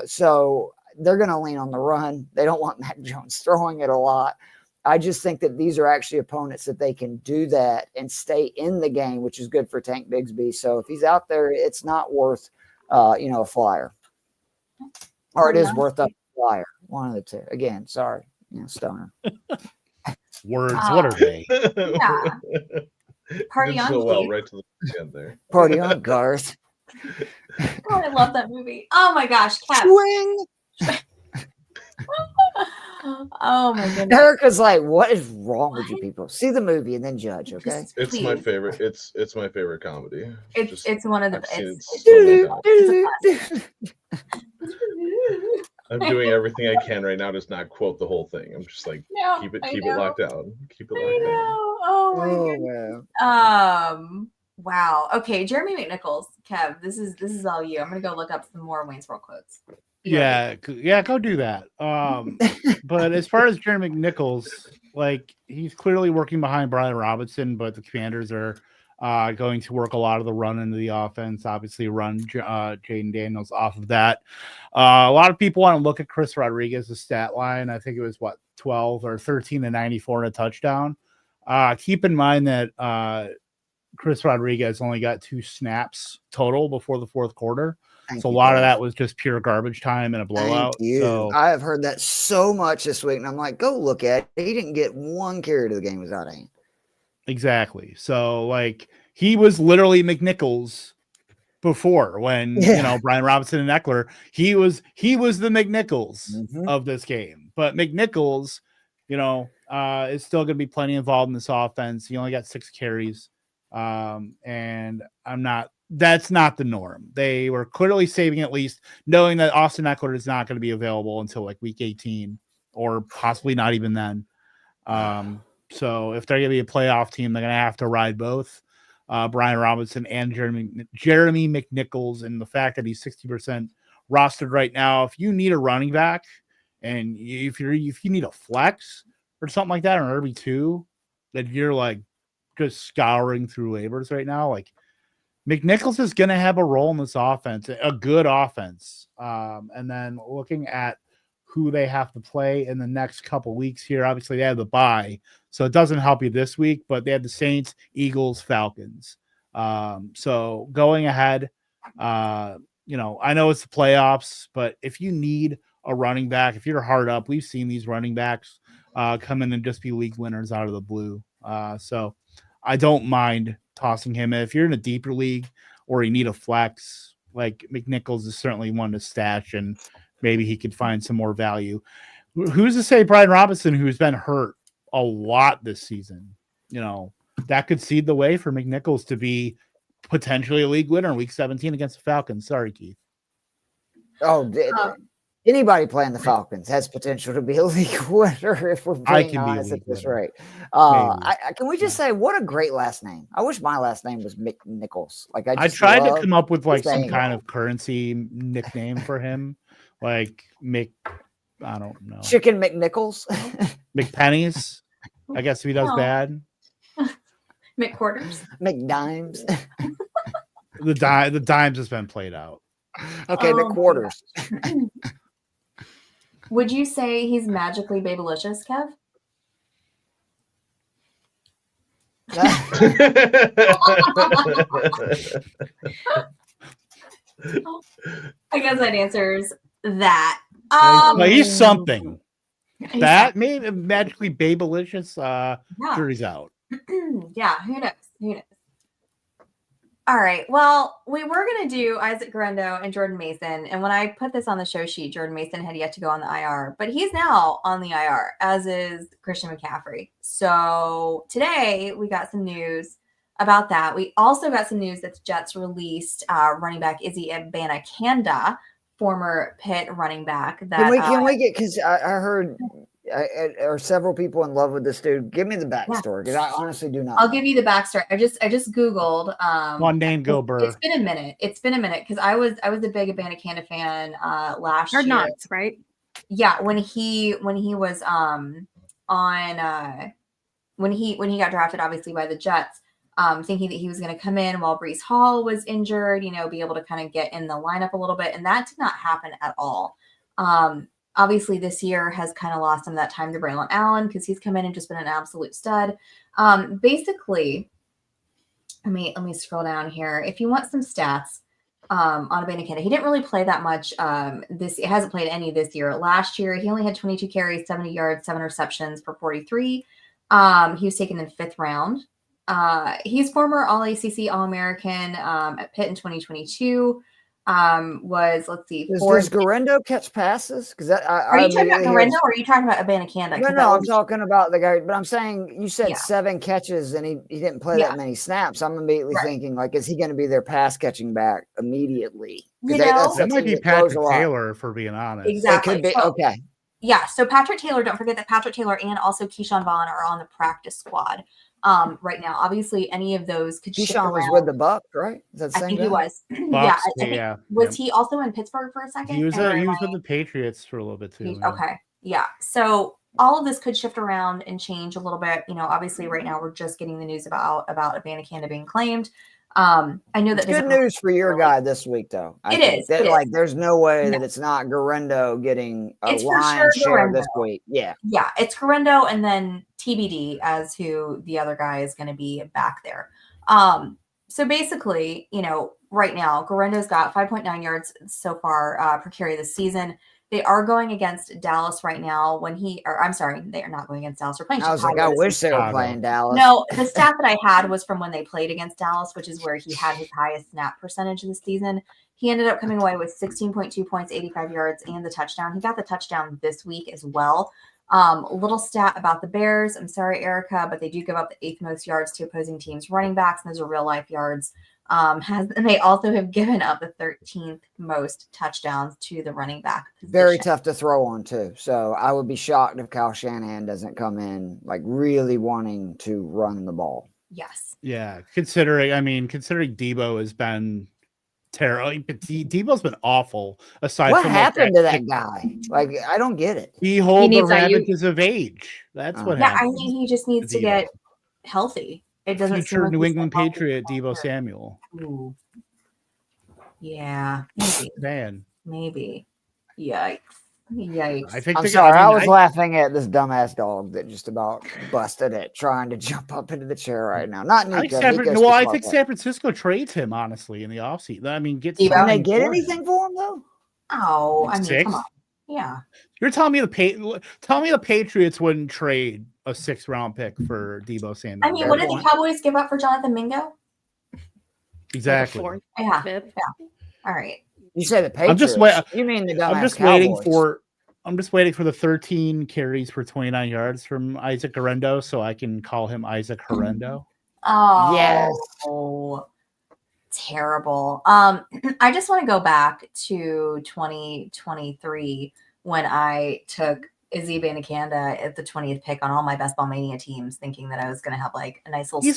So they're going to lean on the run. They don't want Mac Jones throwing it a lot. I just think that these are actually opponents that they can do that and stay in the game, which is good for Tank Bigsby. So if he's out there, it's not worth, a flyer. Or it is worth a flyer. One of the two. Again, sorry, stoner. Words, what are they? Yeah. Party on, so well, right to the end there. Party on, Garth. God, I love that movie. Oh my gosh, Cat. Swing. Oh my goodness. Erica's like, what is wrong with you people? See the movie and then judge, okay? It's my favorite. It's my favorite comedy. It's one of the I'm doing everything I can right now to not quote the whole thing. I'm just like keep it locked down. Keep it locked down. Oh my goodness. Wow. Okay, Jeremy McNichols, Kev, this is all you. I'm gonna go look up some more Wayne's World quotes. Yeah, go do that. But as far as Jeremy McNichols, like he's clearly working behind Brian Robinson, but the Commanders are going to work a lot of the run into the offense. Obviously, run Jaden Daniels off of that. A lot of people want to look at Chris Rodriguez's stat line. I think it was 12 or 13 to 94 and a touchdown. Keep in mind that Chris Rodriguez only got 2 snaps total before the fourth quarter. So a lot of that was just pure garbage time and a blowout. So I have heard that so much this week, and I'm like, go look at it. He didn't get 1 carry to the game without a hand. Exactly. So like he was literally McNichols before when Brian Robinson and Eckler, he was the McNichols of this game. But McNichols, is still going to be plenty involved in this offense. He only got 6 carries. And that's not the norm. They were clearly saving, at least knowing that Austin Eckler is not going to be available until like week 18 or possibly not even then. So if they're going to be a playoff team, they're going to have to ride both Brian Robinson and Jeremy McNichols. And the fact that he's 60% rostered right now, if you need a running back and if you need a flex or something like that, or an RB2 that you're like just scouring through waivers right now, like McNichols is going to have a role in this offense, a good offense. And then looking at who they have to play in the next couple weeks here, obviously they have the bye, so it doesn't help you this week, but they have the Saints, Eagles, Falcons. So going ahead, I know it's the playoffs, but if you need a running back, if you're hard up, we've seen these running backs come in and just be league winners out of the blue. So I don't mind tossing him in. If you're in a deeper league or you need a flex, like McNichols is certainly one to stash, and maybe he could find some more value. Who's to say Brian Robinson, who's been hurt a lot this season, that could seed the way for McNichols to be potentially a league winner in week 17 against the Falcons. Sorry, Keith. Anybody playing the Falcons has potential to be a league winner if we're being honest at this rate. Can we just say what a great last name? I wish my last name was McNichols. Like I tried to come up with like some kind of currency nickname for him, like I don't know, Chicken McNichols, McPennies. I guess if he does bad, McQuarters, McDimes. The dimes has been played out. Okay, McQuarters. Would you say he's magically babylicious, Kev? I guess that answers that. He's something. That may magically Babelicious jury's out. Yeah, who knows? Who knows? All right. Well, we were going to do Isaac Guerrero and Jordan Mason. And when I put this on the show sheet, Jordan Mason had yet to go on the IR, but he's now on the IR, as is Christian McCaffrey. So today we got some news about that. We also got some news that the Jets released running back Izzy Abanikanda, former Pitt running back. That can we get, because I heard are several people in love with this dude? Give me the backstory, because I honestly do not. I'll give you the backstory. I just Googled. One name Gilbert. It's been a minute. because I was a big Abanikanda fan last year. Knots, right? Yeah, when he was when he got drafted, obviously by the Jets, thinking that he was going to come in while Breece Hall was injured, be able to kind of get in the lineup a little bit, and that did not happen at all. Obviously, this year has kind of lost some of that time to Braylon Allen because he's come in and just been an absolute stud. Basically, let me scroll down here. If you want some stats on Abanikanda, he didn't really play that much. He hasn't played any this year. Last year, he only had 22 carries, 70 yards, 7 receptions for 43. He was taken in the 5th round. He's former All-ACC All-American at Pitt in 2022. Does Guerrero catch passes? Because are you talking about Guerrero or are you talking about Abanikanda? No, I'm talking about the guy. But I'm saying you said 7 catches and he didn't play that many snaps. I'm immediately thinking, like, is he going to be their pass catching back immediately? That might be Patrick Taylor, for being honest. Exactly. It could be. Okay. Yeah. So Patrick Taylor, don't forget that Patrick Taylor and also Keyshawn Vaughn are on the practice squad right now. Obviously, any of those could. Keyshawn was with the Bucs, right? Is that the same I think guy? he was. Bucs, Was he also in Pittsburgh for a second? He was with the Patriots for a little bit too. Okay. Yeah. So all of this could shift around and change a little bit. Obviously, right now we're just getting the news about Abanikanda being claimed. I know that good news for your guy this week, though. It is. There's no way that it's not Guerrero getting a lion's share this week. Yeah. Yeah, it's Guerrero and then TBD as who the other guy is going to be back there. So basically, right now, Guerrero's got 5.9 yards so far per carry this season. They are going against Dallas right now. They are not going against Dallas. We're playing Chicago. I was like, I wish they were playing Dallas. No, the stat that I had was from when they played against Dallas, which is where he had his highest snap percentage this season. He ended up coming away with 16.2 points, 85 yards, and the touchdown. He got the touchdown this week as well. Little stat about the Bears. I'm sorry, Erica, but they do give up the 8th most yards to opposing teams' running backs, and those are real life yards. And they also have given up the 13th most touchdowns to the running back position. Very tough to throw on too. So I would be shocked if Kyle Shanahan doesn't come in like really wanting to run the ball. Yes. Yeah. Considering Debo has been terrible. Debo's been awful. Aside what from happened to that guy? Like, I don't get it. He holds the ravages of age. That's what happened. Yeah, I mean, he just needs to get healthy. It doesn't future New England Patriot Debo Samuel. Ooh. Yeah, maybe. Yikes! I'm sorry. I was laughing at this dumbass dog that just about busted it trying to jump up into the chair right now. Not Nico. I think San Francisco trades him honestly in the offseason. I mean, can they get anything for him though? Oh, I mean, come on. Yeah. You're telling me the Patriots wouldn't trade a 6th round pick for Debo Samuel? I mean, what did the Cowboys give up for Jonathan Mingo? Exactly. Yeah. All right. You say the Patriots. You mean the dumbass Cowboys. I'm just waiting for the 13 carries for 29 yards from Isaac Guerrero so I can call him Isaac Horrendo. Oh, yes. Terrible. I just want to go back to 2023 when I took Izzy Abanikanda at the 20th pick on all my Best Ball Mania teams, thinking that I was going to have like a nice little.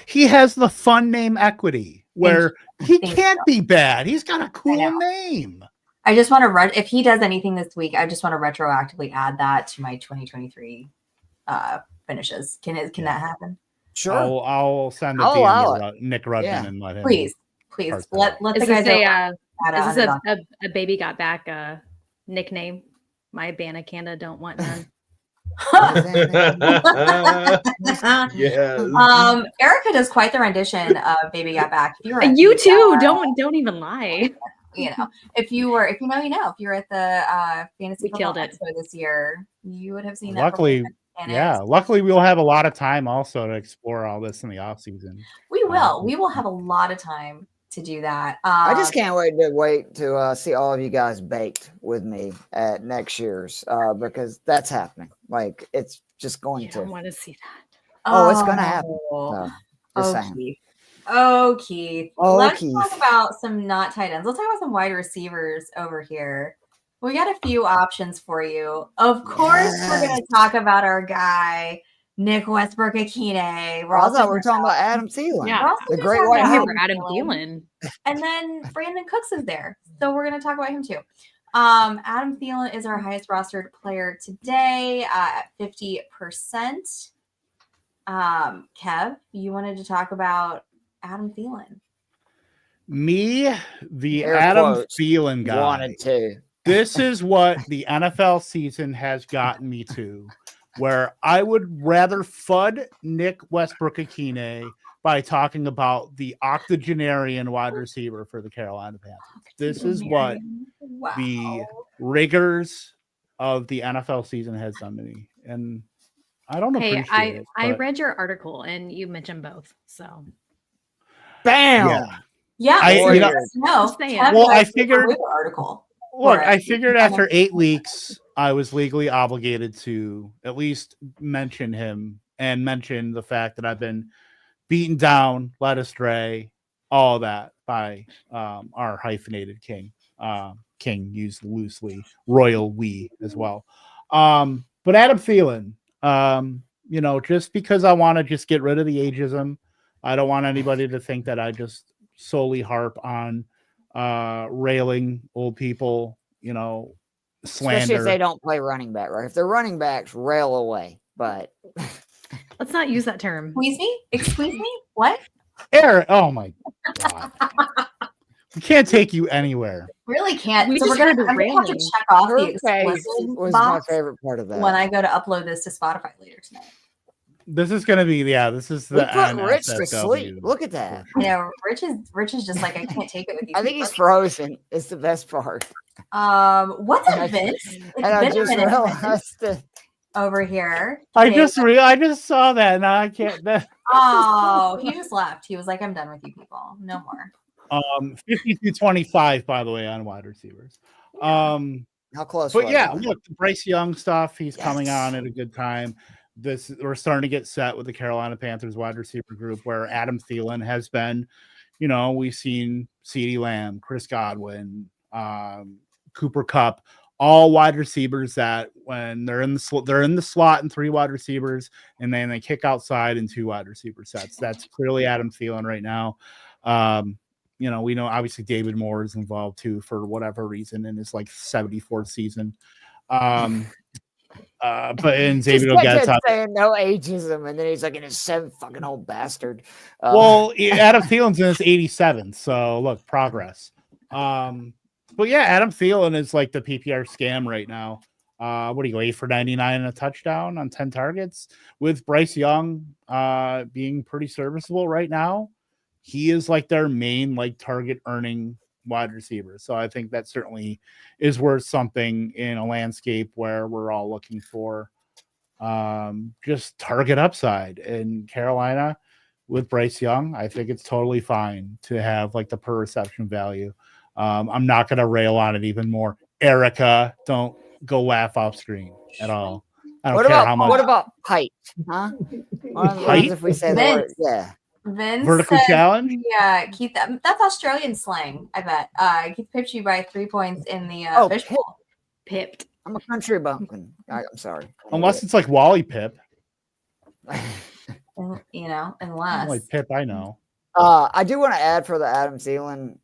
He has the fun name equity where he can't be bad. He's got a cool name. I just want to if he does anything this week, I just want to retroactively add that to my 2023 finishes. Can that happen? Sure. I'll send the DM to Nick Rudman and let him. Please. Let the guys know. Is this a baby got back nickname? My Abanikanda don't want none. Yes. Erica does quite the rendition of Baby Got Back. You too. Don't even lie. If you're at the Fantasy Football Expo this year, You would have seen Luckily, that. Luckily, we'll have a lot of time also to explore all this in the off season. We will. We will have a lot of time to do that. I just can't wait to see all of you guys baked with me at next year's because that's happening. Like it's just going to. I want to see that. Oh, it's going to happen. So, just saying. Keith. Oh, Let's Keith. talk about some not tight ends. Let's talk about some wide receivers over here. We got a few options for you. Of course, we're going to talk about our guy, Nick Westbrook-Akine. I thought we were talking about Adam Thielen. Yeah, the great white hope. hope. Adam Thielen. And then Brandon Cooks is there. So we're going to talk about him too. Adam Thielen is our highest rostered player today at 50%. Kev, you wanted to talk about Adam Thielen. Me, the Air Adam quotes, Thielen guy. Wanted to. This is what the NFL season has gotten me to, where I would rather FUD Nick Westbrook-Akine by talking about the octogenarian wide receiver for the Carolina Panthers. This is what the rigors of the NFL season has done to me. And I don't appreciate it. I read your article and you mentioned both. So Bam! Yeah. I figured article. Look, I figured after 8 weeks, I was legally obligated to at least mention him and mention the fact that I've been beaten down, led astray, all that by our hyphenated king. King used loosely, royal we as well. But Adam Thielen, just because I want to just get rid of the ageism, I don't want anybody to think that I just solely harp on railing old people, slander. Especially if they don't play running back, right? If they're running backs, rail away. But let's not use that term. Excuse me? What? Eric, oh my God. We can't take you anywhere. Really can't. We so just we're gonna have to check off the explicit was box my favorite part of that. when I go to upload this to Spotify later tonight. This is gonna be this is the we put Rich to sleep. Look at that. Yeah, Rich is just like I can't take it with you. I think he's frozen. It's the best part. What's up, Vince? And I just realized that over here. I just saw that and I can't. Oh, he just left. He was like, "I'm done with you people. No more." 52-25, by the way, on wide receivers. How close? But yeah, look, the Bryce Young stuff. He's coming on at a good time. We're starting to get set with the Carolina Panthers wide receiver group, where Adam Thielen has been. We've seen CeeDee Lamb, Chris Godwin, Cooper Kupp, all wide receivers that when they're in the slot and 3 wide receivers, and then they kick outside in 2 wide receiver sets. That's clearly Adam Thielen right now. We know obviously David Moore is involved too for whatever reason in his 74th season. But in Xavier gets saying no ageism, and then he's like in his 7th fucking old bastard. Adam Thielen's in his 87th, so look, progress. But yeah, Adam Thielen is like the PPR scam right now. What do you go 8 for 99 and a touchdown on 10 targets with Bryce Young being pretty serviceable right now. He is like their main target earning wide receiver. So I think that certainly is worth something in a landscape where we're all looking for just target upside. In Carolina with Bryce Young, I think it's totally fine to have the per reception value. I'm not going to rail on it even more. Erica, don't go laugh off screen at all. I don't care how much. What about height? Huh? Height? If we say the word, yeah. Vince vertical challenge? Yeah, Keith, that's Australian slang, I bet. Keith pipped you by 3 points in the fishbowl. Pipped. I'm a country bumpkin. I'm sorry. Unless it's Wally Pip. Unless. Like Pip, I know. I do want to add for the Adam Thielen,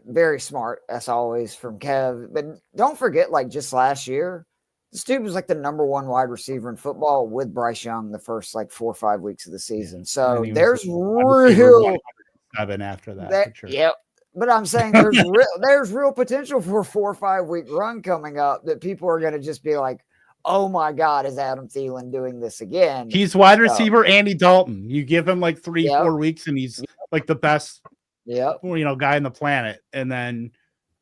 very smart as always from Kev. But don't forget, just last year, this dude was the number 1 wide receiver in football with Bryce Young the first 4 or 5 weeks of the season. So there's real 7 after that. Sure. Yep. But I'm saying there's real potential for a 4 or 5 week run coming up that people are going to just be like, oh my God, is Adam Thielen doing this again? He's wide receiver Andy Dalton. You give him 3-4 weeks and he's the best guy on the planet. And then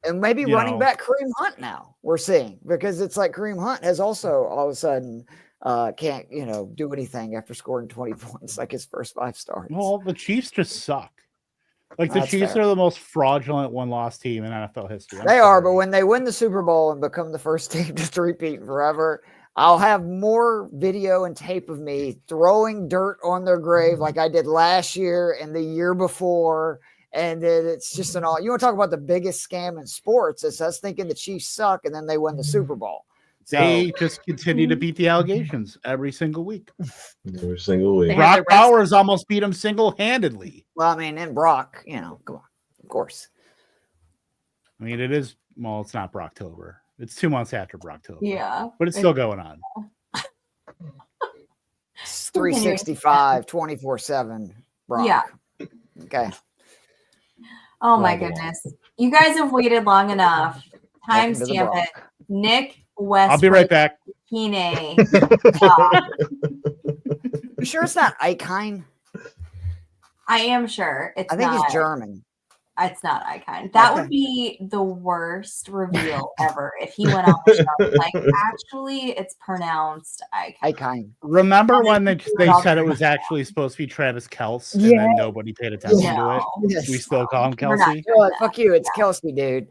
And maybe running back Kareem Hunt now we're seeing, because it's like Kareem Hunt has also all of a sudden can't, do anything after scoring 20 points like his first 5 starts. Well, the Chiefs just suck. Like the That's Chiefs fair. are the most fraudulent one-loss team in NFL history. They are, but when they win the Super Bowl and become the first team to repeat forever, I'll have more video and tape of me throwing dirt on their grave like I did last year and the year before. And then it's just you want to talk about the biggest scam in sports. It's us thinking the Chiefs suck and then they win the Super Bowl. They just continue to beat the allegations every single week. Every single week. Brock Bowers almost beat him single-handedly. Well, I mean, and Brock, come on, of course. I mean, it's not Brocktober. It's 2 months after Brocktober. Yeah. But it's still going on. It's 365, 24/7. Brock. Yeah. Okay. Oh my goodness. You guys have waited long enough. Timestamp it. Nick West. I'll be right back. Kine. You sure it's not Eichheim? I am sure. I think he's German. It's not Icon. That would be the worst reveal ever if he went on the show. Like, actually, it's pronounced Icon. Remember when they said it was actually supposed to be Travis Kelce, and then nobody paid attention to it? Yes. We still call him Kelsey. Fuck you. It's Kelsey, dude.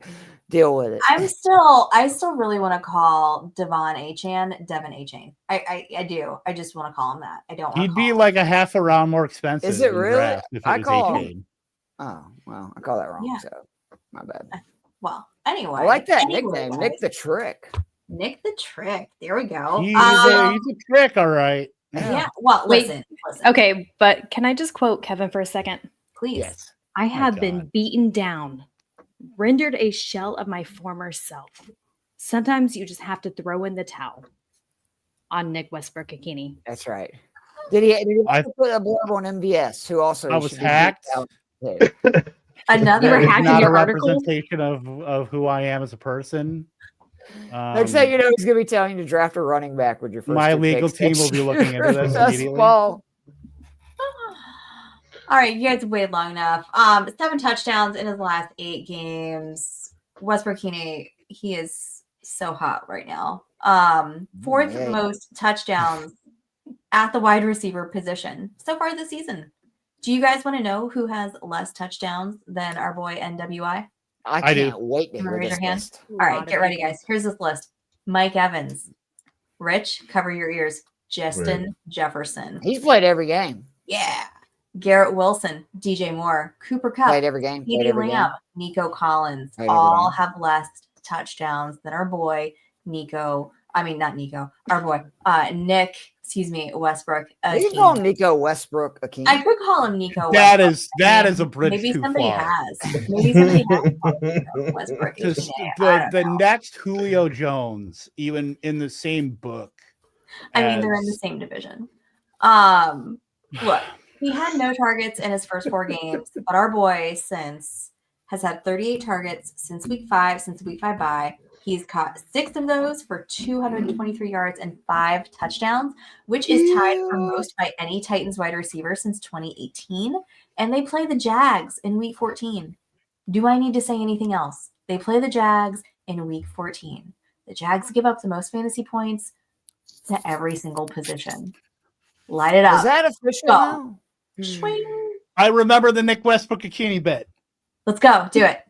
Deal with it. I still really want to call Devon Achane Devon Achane. I do. I just want to call him that. I don't. He'd be like a half a round more expensive. Is it really? If it was Achane. Oh, well, I call that wrong. Yeah. So my bad. Well, anyway. I like that nickname, Nick the Trick. Nick the Trick. There we go. He's a trick, all right. Yeah. Well, listen. Okay, but can I just quote Kevin for a second? Please. Yes. I have been beaten down, rendered a shell of my former self. Sometimes you just have to throw in the towel. On Nick Westbrook-Akini. That's right. Did he also put a blurb on MVS, who also I was hacked. Another hack not in a your article? representation of who I am as a person. Next thing you know, he's going to be telling you to draft a running back with your first. My legal team will be looking into this immediately. All right, you guys have waited long enough. 7 touchdowns in his last 8 games. Westbrook-Akini, he is so hot right now. 4th most touchdowns at the wide receiver position so far this season. Do you guys want to know who has less touchdowns than our boy NWI? I can't wait to hear raise this your hand. list. All right, get ready, guys. Here's this list. Mike Evans. Rich, cover your ears. Justin Jefferson. He's played every game. Yeah. Garrett Wilson, DJ Moore, Cooper Kupp, Played every game. Petey Lamb, Nico Collins, all have less touchdowns than our boy Nico. I mean, not Nico, our boy Nick. Excuse me, Westbrook. You can call him Nico Westbrook-Akini. I could call him Nico. That is a bridge Maybe too somebody far. has. Maybe somebody has called Nico Westbrook. The next Julio Jones, even in the same book. I mean, they're in the same division. Look, he had no targets in his first 4 games, but our boy has had 38 targets since week 5 bye. He's caught 6 of those for 223 yards and 5 touchdowns, which is tied for most by any Titans wide receiver since 2018. And they play the Jags in week 14. Do I need to say anything else? They play the Jags in week 14. The Jags give up the most fantasy points to every single position. Light it up. Is that official now? Swing. I remember the Nick Westbrook-Akini bit. Let's go. Do it.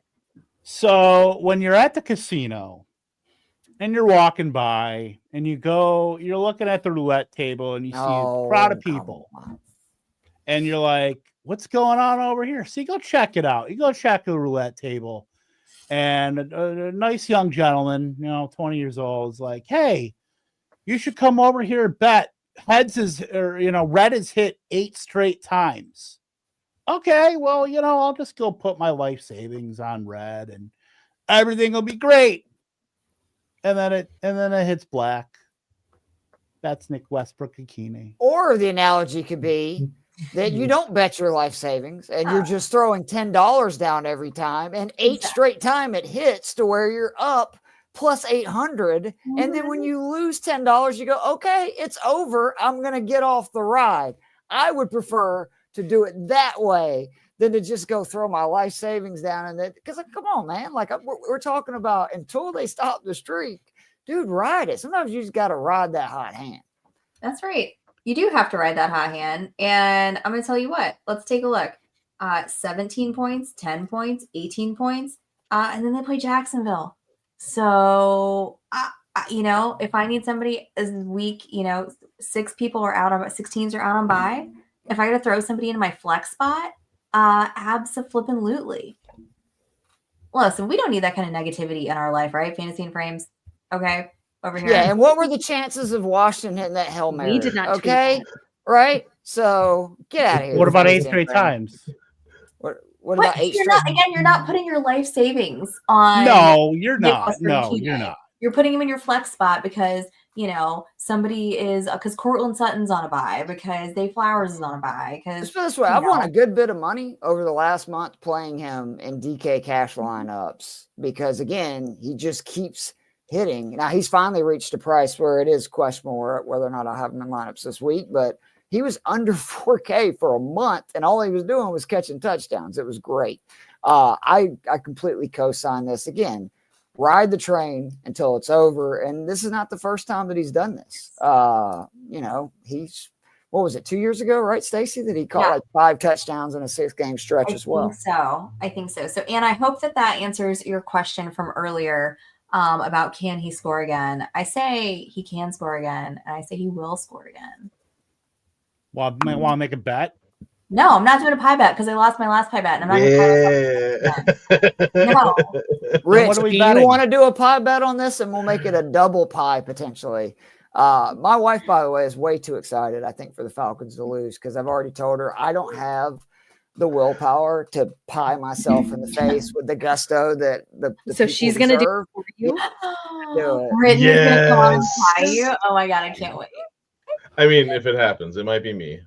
So when you're at the casino and you're walking by and you're looking at the roulette table and you see a crowd of people and you're like, what's going on over here? So you go check it out. You go check the roulette table and a nice young gentleman, 20 years old, is like, hey, you should come over here and bet. Red has hit 8 straight times. Okay, well, I'll just go put my life savings on red and everything will be great. And then it hits black. That's Nick Westbrook-Akini. Or the analogy could be that you don't bet your life savings and you're just throwing $10 down every time, and 8 straight time it hits to where you're up plus 800. And then when you lose $10, you go, okay, it's over. I'm going to get off the ride. I would prefer to do it that way than to just go throw my life savings down in it. Because come on, man, like we're talking about until they stop the streak, dude, ride it. Sometimes you just got to ride that hot hand. That's right. You do have to ride that hot hand. And I'm going to tell you what, let's take a look. 17 points, 10 points, 18 points. And then they play Jacksonville. So, if I need somebody this week, 6 teams are out on bye. If I got to throw somebody into my flex spot, abso-flippin'-lutely. Listen, we don't need that kind of negativity in our life, right? Fantasy and Frames. Okay. Over here. Yeah. And what were the chances of Washington hitting that Hail Mary? We did not. Okay. Right. So get out of here. What about 8 straight times? What about 8 straight? You're not putting your life savings on. No, you're not. No, you're not. You're putting them in your flex spot because, somebody is, because Cortland Sutton's on a bye, because Dave Flowers is on a bye. Let's put it this way. I've won a good bit of money over the last month playing him in DK cash lineups because, again, he just keeps hitting. Now, he's finally reached a price where it is questionable whether or not I have him in lineups this week, but he was under 4K for a month, and all he was doing was catching touchdowns. It was great. I completely co-sign this. Again, ride the train until it's over, and this is not the first time that he's done this. He's what was it, 2 years ago, right, Stacey, that he caught like 5 touchdowns in a 6-game stretch as well. I think so. So, Ann, I hope that answers your question from earlier about can he score again. I say he can score again, and I say he will score again. Well, I want to make a bet. No, I'm not doing a pie bet because I lost my last pie bet. And I'm not going to No. Rich, do you want to do a pie bet on this, and we'll make it a double pie potentially? My wife, by the way, is way too excited, I think, for the Falcons to lose because I've already told her I don't have the willpower to pie myself in the face with the gusto that the so she's going to do it for you. Brittany's going to come on and pie you. Oh my God, I can't wait. I mean, if it happens, it might be me.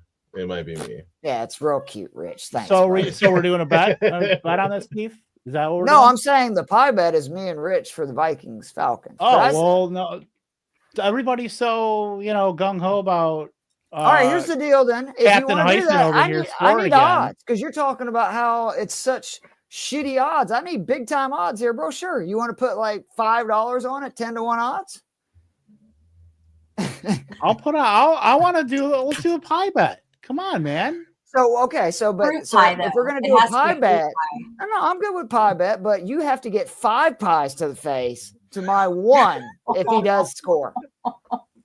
Yeah, it's real cute, Rich. Thanks. So we're doing a bet on this, Keith? Is that what we're doing? I'm saying the pie bet is me and Rich for the Vikings Falcons. Oh, no. Everybody's so, gung-ho about all right, here's the deal then. If Captain Heisen over here I need odds because you're talking about how it's such shitty odds. I need big time odds here, bro. Sure. You want to put like $5 on it, 10-1 odds? Let's do a pie bet. Come on, man. But if we're going to do a pie bet, no, I'm good with pie bet, but you have to get 5 pies to the face to my 1 if he does score.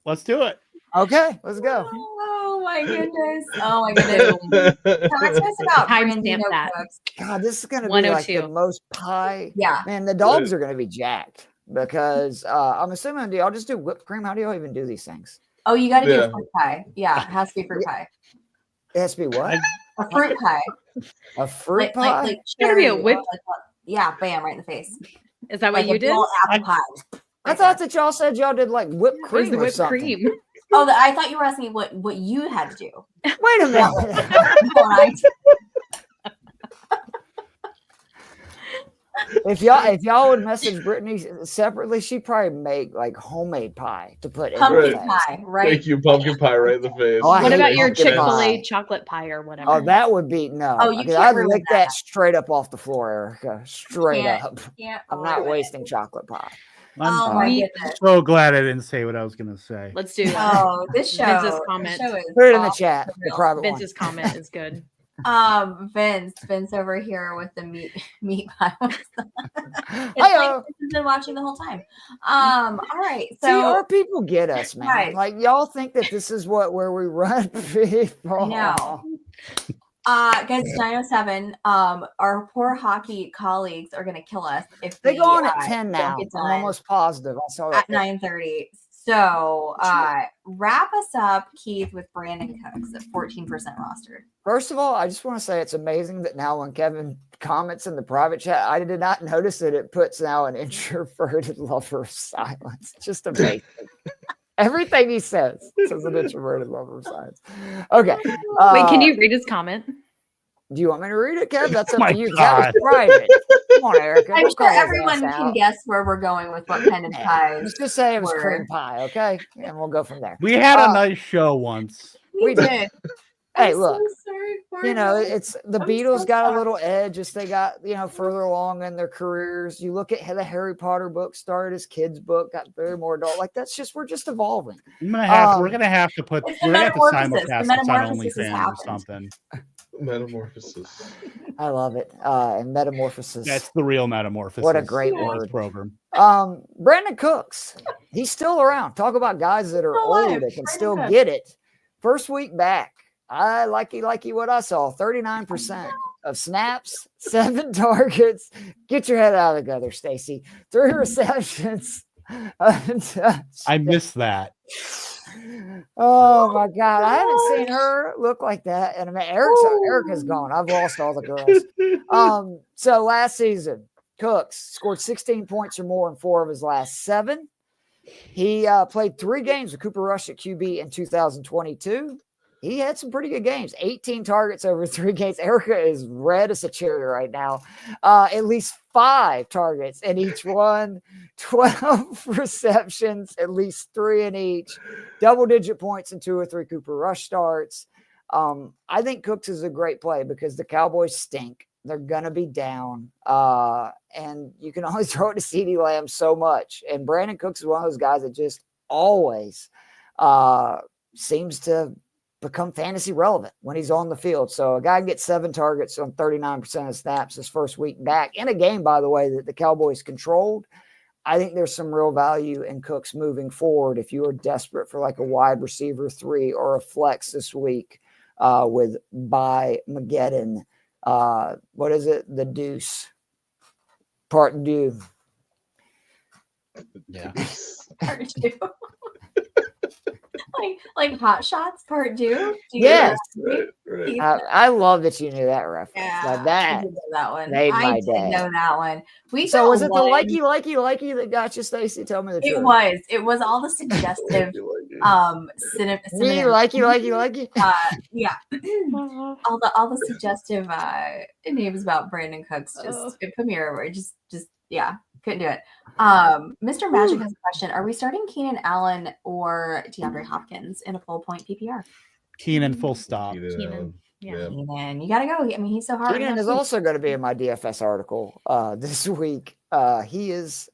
Let's do it. Okay, let's go. Oh my goodness. Talk to us about timestamp that. God, this is going to be like the most pie. Yeah. Man, the dogs are going to be jacked. Because I'm assuming, do y'all just do whipped cream? How do y'all even do these things? Oh, you got to do a fruit pie. Yeah, it has to be fruit pie. It has to be what? A fruit pie. A fruit pie? It's got to be a whipped. Yeah, bam, right in the face. Is that what you did? Apple pie. I thought that y'all said y'all did like whipped cream the or whipped something. Cream. Oh, I thought you were asking what you had to do. Wait a minute. If y'all would message Brittany separately, she'd probably make like homemade pie to put in pumpkin pie, right? Make you pumpkin pie right in the face. What about your Chick-fil-A chocolate pie or whatever? Oh, that would be no. Oh, you can't I'd lick that straight up off the floor, Erica. Straight up. I'm not wasting chocolate pie. I'm so glad I didn't say what I was going to say. Let's do that. Oh, this show. Vince's comment. Put it in the chat. The private Vince's comment is good. Vince over here with the meat pie. It's like he's been watching the whole time. All right. So see, our people get us, man. Right. Like y'all think that this is where we run people. No. Guys, 9:07. Our poor hockey colleagues are gonna kill us if they go on at 10 now. I'm almost positive. I saw that at 9:30. So wrap us up, Keith, with Brandon Cooks at 14% rostered. First of all, I just want to say it's amazing that now when Kevin comments in the private chat, I did not notice that it puts now an introverted lover of silence. Just amazing. Everything he says an introverted lover of silence. Okay. Wait, can you read his comment? Do you want me to read it, Kev? That's up to you. God. That was private. Come on, Erica. I'm sure everyone can guess where we're going with what kind of pies. Let's just say it was cream pie, okay? And we'll go from there. We had a nice show once. We did. Hey, I'm look, so sorry for you know, you. it's the I'm Beatles so got a sorry. little edge as they got, you know, further along in their careers. You look at the Harry Potter book started as kids' book, got very more adult. Like we're just evolving. we're gonna have to It's the simulcast metamorphosis. The this on metamorphosis has OnlyFans or happened. something. Metamorphosis. I love it. And metamorphosis. That's the real metamorphosis. What a great of this word. program. Brandon Cooks, he's still around. Talk about guys that are Still old alive. that can Brandon still Cooks. get it. First week back, I like what I saw. 39% of snaps, 7 targets. Get your head out of the gutter, Stacy. 3 receptions. I missed that. Oh my God. I haven't seen her look like that. And I mean, Erica's gone. I've lost all the girls. So last season, Cooks scored 16 points or more in 4 of his last 7. He played 3 games with Cooper Rush at QB in 2022. He had some pretty good games. 18 targets over 3 games. Erica is red as a cherry right now. At least 5 targets in each one. 12 receptions, at least 3 in each. Double-digit points in 2 or 3 Cooper Rush starts. I think Cooks is a great play because the Cowboys stink. They're going to be down. And you can only throw it to CeeDee Lamb so much. And Brandon Cooks is one of those guys that just always seems to become fantasy relevant when he's on the field. So a guy gets 7 targets on 39% of snaps his first week back in a game, by the way, that the Cowboys controlled. I think there's some real value in Cooks moving forward if you are desperate for like a wide receiver 3 or a flex this week with by Mageddon. What is it? The Deuce. Part due. Yeah. Part 2. like Hot Shots Part 2. Yes. Right. I love that you knew that reference. Yeah, Like I that did know that one. made my I did day. know that one. So was it the one. likey that got you, Stacy? Tell me the truth. It was all the suggestive Me likey. Yeah. all the suggestive names about Brandon Cooks it put me over. Just yeah, couldn't do it. Mr. Magic has a question. Are we starting Keenan Allen or DeAndre Hopkins in a full point PPR? Keenan, full stop. Keenan. Yeah. Keenan, you gotta go. I mean, he's so hard. Keenan is also going to be in my DFS article this week. He is,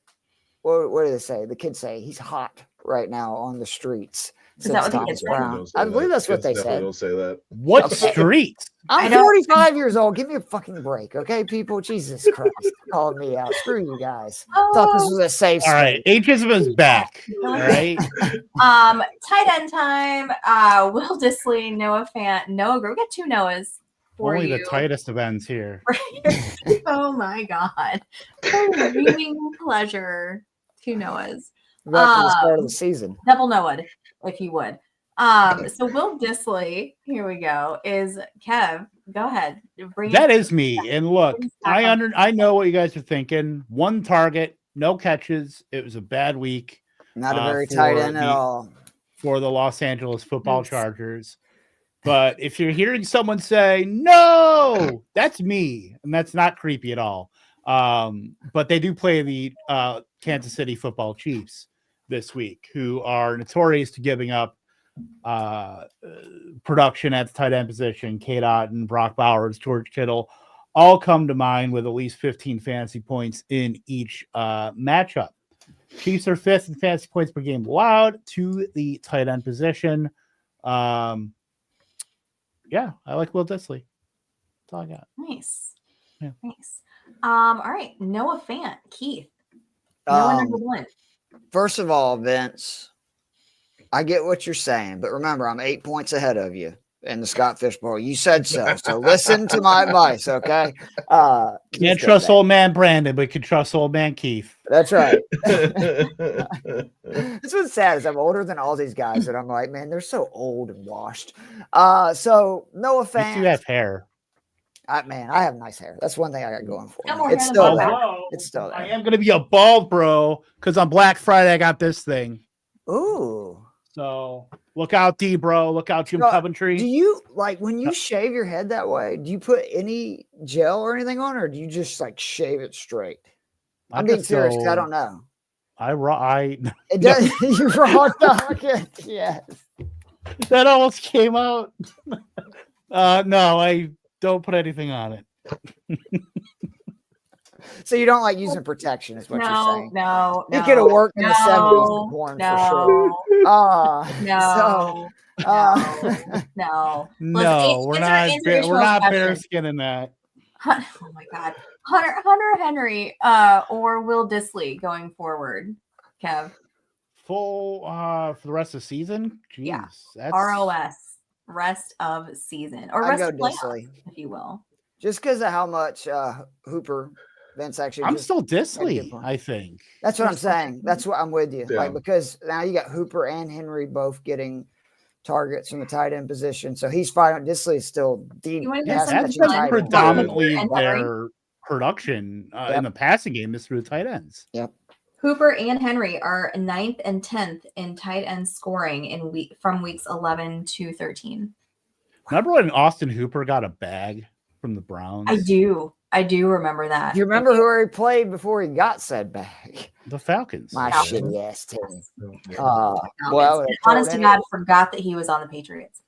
what do they say? The kids say he's hot right now on the streets. Is that what the kids say? I believe that's what they said. Don't say that. What streets? I'm 45 years old. Give me a fucking break, okay, people? Jesus Christ. Calling me out. Screw you guys. Thought this was a safe All right. Ageism is back. All right. Tight end time. Will Dissly, Noah Fant, Noah Grow. We got 2 Noahs. Only the tightest of ends here. Oh my God. For viewing pleasure. 2 Noahs. Back to the start of the season. Double Noah, if you would. So Will Dissly, here we go, is Kev. Go ahead. That is me. And look, I know what you guys are thinking. 1 target, no catches. It was a bad week. Not a very tight end at all. For the Los Angeles Football Chargers. But if you're hearing someone say, no, that's me. And that's not creepy at all. But they do play the Kansas City Football Chiefs this week, who are notorious to giving up production at the tight end position. Kate Otten, Brock Bowers, George Kittle all come to mind with at least 15 fantasy points in each matchup. Chiefs are 5th in fantasy points per game allowed to the tight end position. Yeah, I like Will Dissly. That's all I got. Nice. Yeah. Nice. All right. Noah Fant, Keith. Noah number 1. First of all, Vince, I get what you're saying, but remember, I'm 8 points ahead of you in the Scott Fish Bowl. You said so. So listen to my advice, okay? Can't trust old man Brandon, but you can trust old man Keith. That's right. That's what's sad is I'm older than all these guys, and I'm like, man, they're so old and washed. So Noah Fant. You have hair. I have nice hair. That's one thing I got going for me. It's still there. It's still there. I am going to be a bald bro because on Black Friday I got this thing. Ooh. So look out, D bro. Look out, Jim Coventry. Do you like when you shave your head that way? Do you put any gel or anything on, or do you just like shave it straight? I'm being serious because I don't know. It does. You raw dog it. Yes. That almost came out. No, I don't put anything on it. So you don't like using protection, is what you're saying? No. It could have worked in the 70s in porn for sure. No. No, we're not bear skinning that. Oh my God, Hunter Henry, or Will Dissly going forward, Kev. Full for the rest of the season. Jeez, Yeah. that's... ROS, rest of season, or rest of playoffs, if you will. Just because of how much Hooper Vince actually. I'm still Dissly, I think. That's what I'm saying. That's what I'm with you. Yeah. Like, because now you got Hooper and Henry both getting targets from the tight end position. So he's fighting. Dissly is still deep. That's predominantly their production in the passing game is through tight ends. Yep. Hooper and Henry are 9th and 10th in tight end scoring from weeks 11 to 13. Remember when Austin Hooper got a bag from the Browns? I do remember that. You remember who he played before he got said bag? The Falcons. My shitty ass team. Well, honest to God, forgot that he was on the Patriots.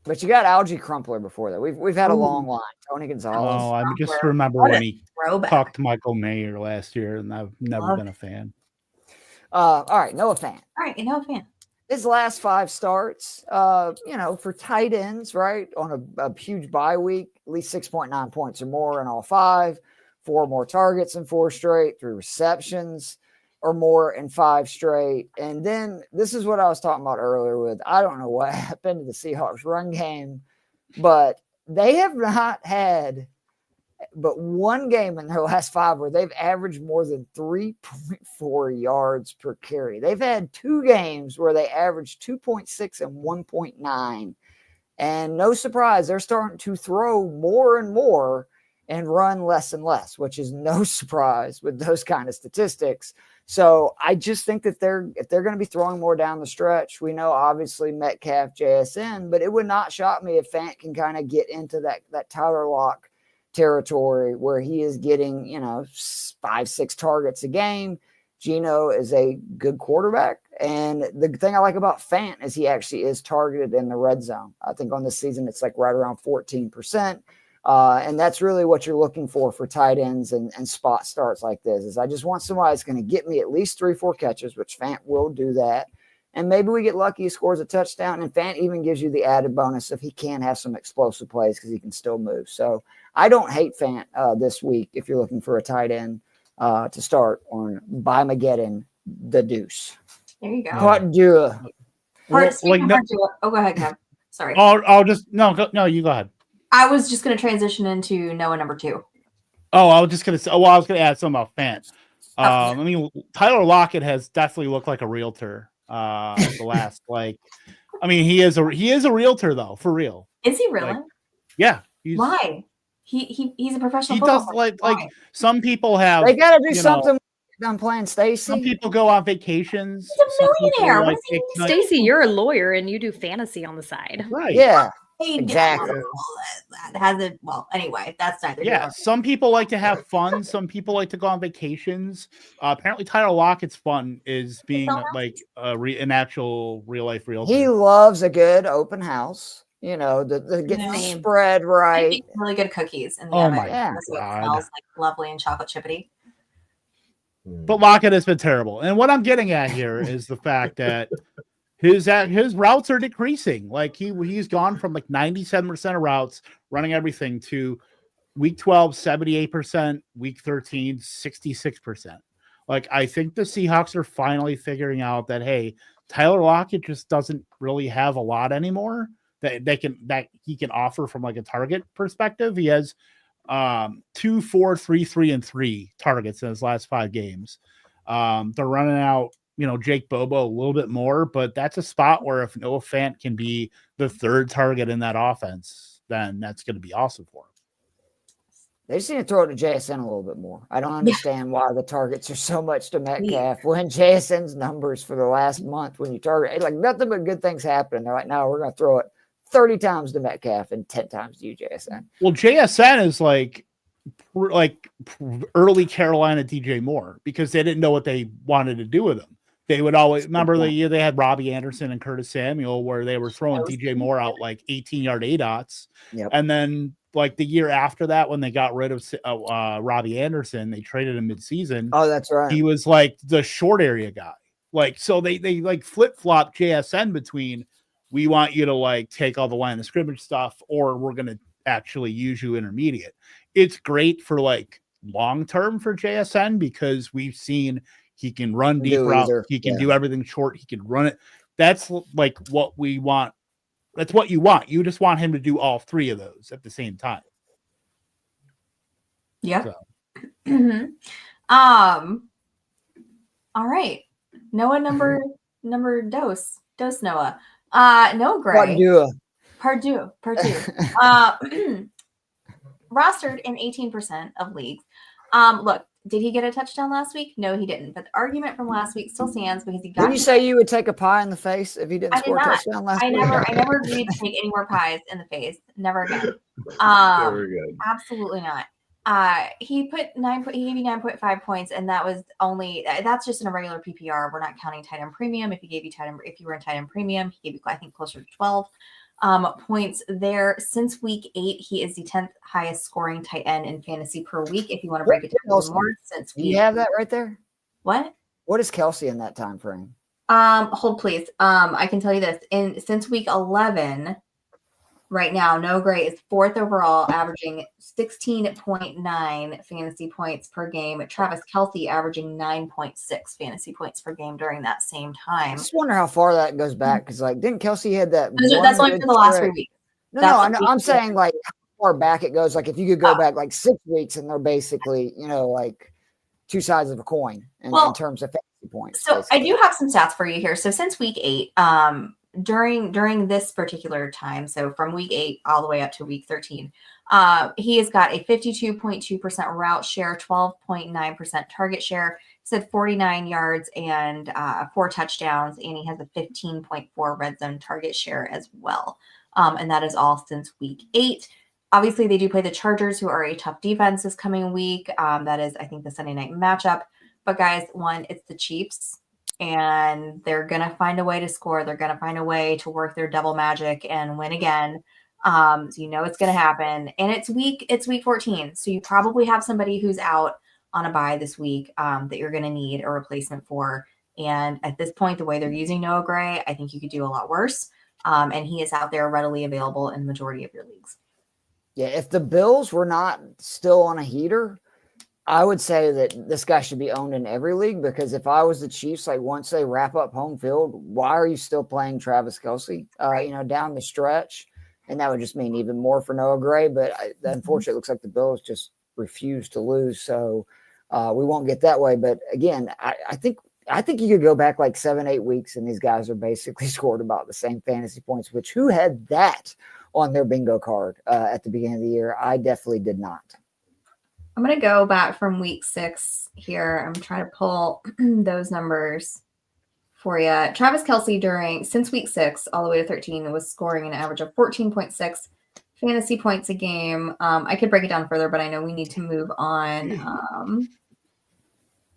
But you got Algie Crumpler before that. We've had a long line. Tony Gonzalez. Oh, I just remember when he talked to Michael Mayer last year, and I've never been a fan. All right, Noah Fant. All right, Noah Fant. His last 5 starts, for tight ends, right, on a huge bye week, at least 6.9 points or more in all 5, 4 more targets in 4 straight, 3 receptions or more in 5 straight. And then this is what I was talking about earlier with, I don't know what happened to the Seahawks run game, but they have not had but one game in their last 5 where they've averaged more than 3.4 yards per carry. They've had 2 games where they averaged 2.6 and 1.9. And no surprise, they're starting to throw more and more and run less and less, which is no surprise with those kind of statistics. So I just think that if they're going to be throwing more down the stretch, we know obviously Metcalf, JSN, but it would not shock me if Fant can kind of get into that Tyler Lock territory where he is getting, 5-6 targets a game. Geno is a good quarterback. And the thing I like about Fant is he actually is targeted in the red zone. I think on this season, it's like right around 14%. And that's really what you're looking for tight ends and spot starts like this is I just want somebody that's going to get me at least 3-4 catches, which Fant will do that. And maybe we get lucky, he scores a touchdown, and Fant even gives you the added bonus if he can have some explosive plays because he can still move. So I don't hate Fant this week if you're looking for a tight end to start on by Mageddon, the deuce. There you go. Part deux. Go ahead, Kev. Sorry. You go ahead. I was just going to transition into Noah number 2. Oh, I was just going to say, I was going to add something about Fant. Tyler Lockett has definitely looked like a realtor. The last he is a realtor though, for real. Is he really? Yeah. Why? He's a professional. He does like some people have. They got to do something. I'm playing Stacy. Some people go on vacations. He's a millionaire. Stacy, you're a lawyer and you do fantasy on the side, right? Yeah. Exactly. Anyway, that's neither. Yeah, some people like to have fun. Some people like to go on vacations. Apparently, Tyler Lockett's fun is being an actual real life realtor. He loves a good open house. Getting the spread right. Really good cookies in the oven. My God. So it smells like lovely and chocolate chippity. But Lockett has been terrible. And what I'm getting at here is the fact that his routes are decreasing. Like he's gone from 97% of routes running everything to week 12, 78%, week 13, 66%. I think the Seahawks are finally figuring out that, hey, Tyler Lockett just doesn't really have a lot anymore that he can offer from a target perspective. He has 2, 4, 3, 3, and 3 targets in his last 5 games. They're running out, Jake Bobo a little bit more, but that's a spot where if Noah Fant can be the 3rd target in that offense, then that's going to be awesome for him. They just need to throw it to JSN a little bit more. I don't understand why the targets are so much to Metcalf when JSN's numbers for the last month when you target, nothing but good things happen. They're like, no, we're going to throw it 30 times to Metcalf and 10 times to you, JSN. Well, JSN is like early Carolina DJ Moore because they didn't know what they wanted to do with him. They would always remember the year they had Robbie Anderson and Curtis Samuel, where they were throwing DJ Moore out like 18-yard ADOTs. Yep. And then like the year after that, when they got rid of Robbie Anderson, they traded him midseason. Oh, that's right. He was like the short area guy. Like, so they like flip-flop JSN between, we want you to like take all the line of scrimmage stuff, or we're going to actually use you intermediate. It's great for like long-term for JSN because we've seen he can run deep routes. He can do everything short. He can run it. That's like what we want. That's what you want. You just want him to do all three of those at the same time. Yeah. So. All right. Noah number dose Noah. No Gray. Purdue. Rostered in 18% of leagues. Look, did he get a touchdown last week? No, he didn't. But the argument from last week still stands because he got. Didn't you say you would take a pie in the face if he didn't score a touchdown last week? I never agreed to take any more pies in the face. Never again. Very good. Absolutely not. He gave you 9.5 points, and that's just in a regular PPR. We're not counting tight end premium. If you were in tight end premium, he gave you, I think, closer to 12 points there. Since week 8, he is the 10th highest scoring tight end in fantasy per week. If you want to break it down more, since you have that right there. What is Kelsey in that time frame? Hold please. I can tell you this. Since week 11. Right now, No Gray is 4th overall, averaging 16.9 fantasy points per game. Travis Kelce averaging 9.6 fantasy points per game during that same time. I just wonder how far that goes back, because like, didn't Kelce had that? That's only for the last 3 weeks. I'm saying like how far back it goes. Like if you could go back like 6 weeks, and they're basically like two sides of a coin in terms of fantasy points. So basically. I do have some stats for you here. So since week 8, during this particular time, so from week 8 all the way up to week 13, he has got a 52.2% route share, 12.9% target share. He's had 49 yards and 4 touchdowns, and he has a 15.4 red zone target share as well. And that is all since week 8. Obviously, they do play the Chargers, who are a tough defense this coming week. That is, I think, the Sunday night matchup. But guys, it's the Chiefs. And they're going to find a way to score. They're going to find a way to work their double magic and win again. So it's going to happen. And it's week 14. So you probably have somebody who's out on a bye this week that you're going to need a replacement for. And at this point, the way they're using Noah Gray, I think you could do a lot worse. And he is out there readily available in the majority of your leagues. Yeah, if the Bills were not still on a heater, I would say that this guy should be owned in every league, because if I was the Chiefs, like once they wrap up home field, why are you still playing Travis Kelce, down the stretch? And that would just mean even more for Noah Gray. But unfortunately, it looks like the Bills just refuse to lose. So we won't get that way. But again, I think you could go back like 7-8 weeks, and these guys are basically scored about the same fantasy points, which who had that on their bingo card at the beginning of the year? I definitely did not. I'm going to go back from week 6 here. I'm trying to pull those numbers for you. Travis Kelce since week 6 all the way to 13 was scoring an average of 14.6 fantasy points a game. I could break it down further, but I know we need to move on.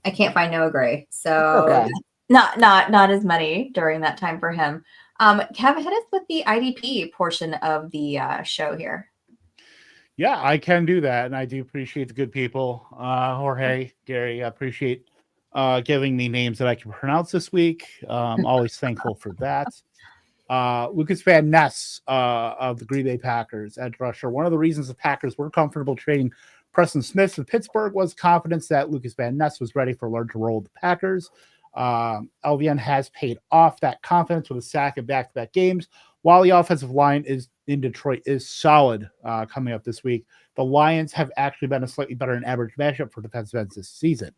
I can't find Noah Gray, so not as many during that time for him. Kev, hit us with the IDP portion of the show here. Yeah, I can do that, and I do appreciate the good people. Jorge, Gary, I appreciate giving me names that I can pronounce this week. Always thankful for that. Lucas Van Ness of the Green Bay Packers, edge rusher. One of the reasons the Packers were comfortable trading Preston Smith to Pittsburgh was confidence that Lucas Van Ness was ready for a larger role with the Packers. LVN has paid off that confidence with a sack in back-to-back games. While the offensive line in Detroit is solid coming up this week, the Lions have actually been a slightly better than average matchup for defensive ends this season.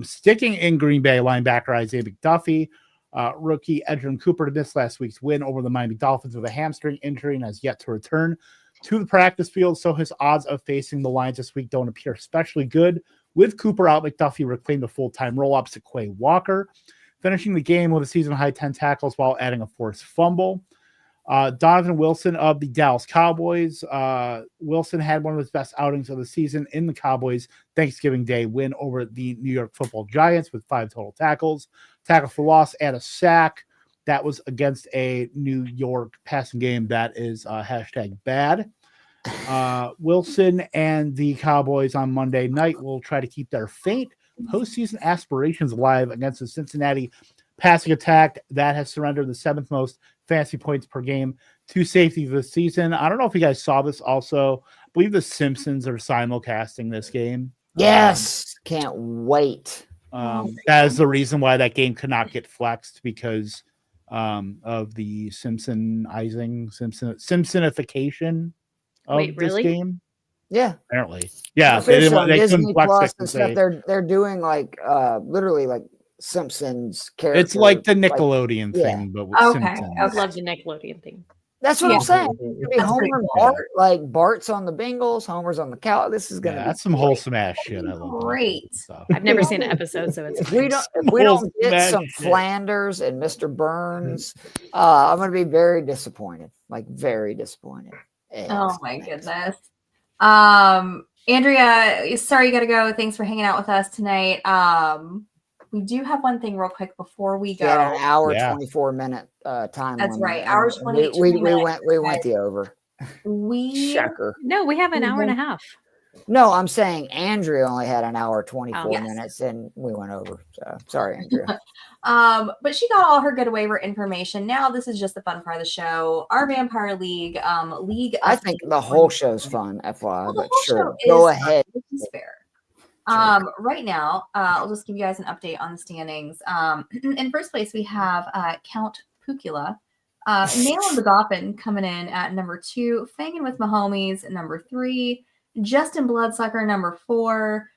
Sticking in Green Bay, linebacker Isaiah McDuffie, rookie Edgerrin Cooper missed last week's win over the Miami Dolphins with a hamstring injury and has yet to return to the practice field, so his odds of facing the Lions this week don't appear especially good. With Cooper out, McDuffie reclaimed a full-time role opposite Quay Walker, finishing the game with a season-high 10 tackles while adding a forced fumble. Donovan Wilson of the Dallas Cowboys. Wilson had one of his best outings of the season in the Cowboys Thanksgiving Day win over the New York Football Giants with 5 total tackles. tackle for loss, and a sack. That was against a New York passing game that is #bad. Wilson and the Cowboys on Monday night will try to keep their faint postseason aspirations alive against the Cincinnati passing attack that has surrendered the 7th most fantasy points per game to safety this season. I don't know if you guys saw this also. I believe the Simpsons are simulcasting this game. Yes. Can't wait. That is the reason why that game could not get flexed, because of the Simpsonification of this game. Yeah. Apparently. Yeah. They Disney Plus and stuff. They're doing like literally like Simpsons characters. It's like the Nickelodeon thing, but with Simpsons. I love the Nickelodeon thing. That's what I'm saying. It's gonna be Homer and Bart, like Bart's on the Bengals, Homer's on the Cow. This is gonna be that's some wholesome ass shit. I love great. I've never seen an episode, so it's if we don't get some Flanders and Mr. Burns, I'm gonna be very disappointed. Like very disappointed. Oh my goodness. Andrea, sorry you gotta go. Thanks for hanging out with us tonight. We do have one thing real quick before we go. Yeah, an hour 24-minute time. That's limit. right. Hour 20. We went the over. Shocker. No, we have an hour and a half. No, I'm saying Andrea only had an hour 24 minutes, and we went over. So sorry, Andrea. But she got all her good waiver information. Now this is just the fun part of the show. Our Vampire League, I think the whole show's fun, FYI. But sure, go ahead. Which is fair. Right now, I'll just give you guys an update on the standings. In first place, we have Count Pukula. Nail of the Goffin coming in at number 2. Fangin' with Mahomes at number 3. Justin Bloodsucker, number 4.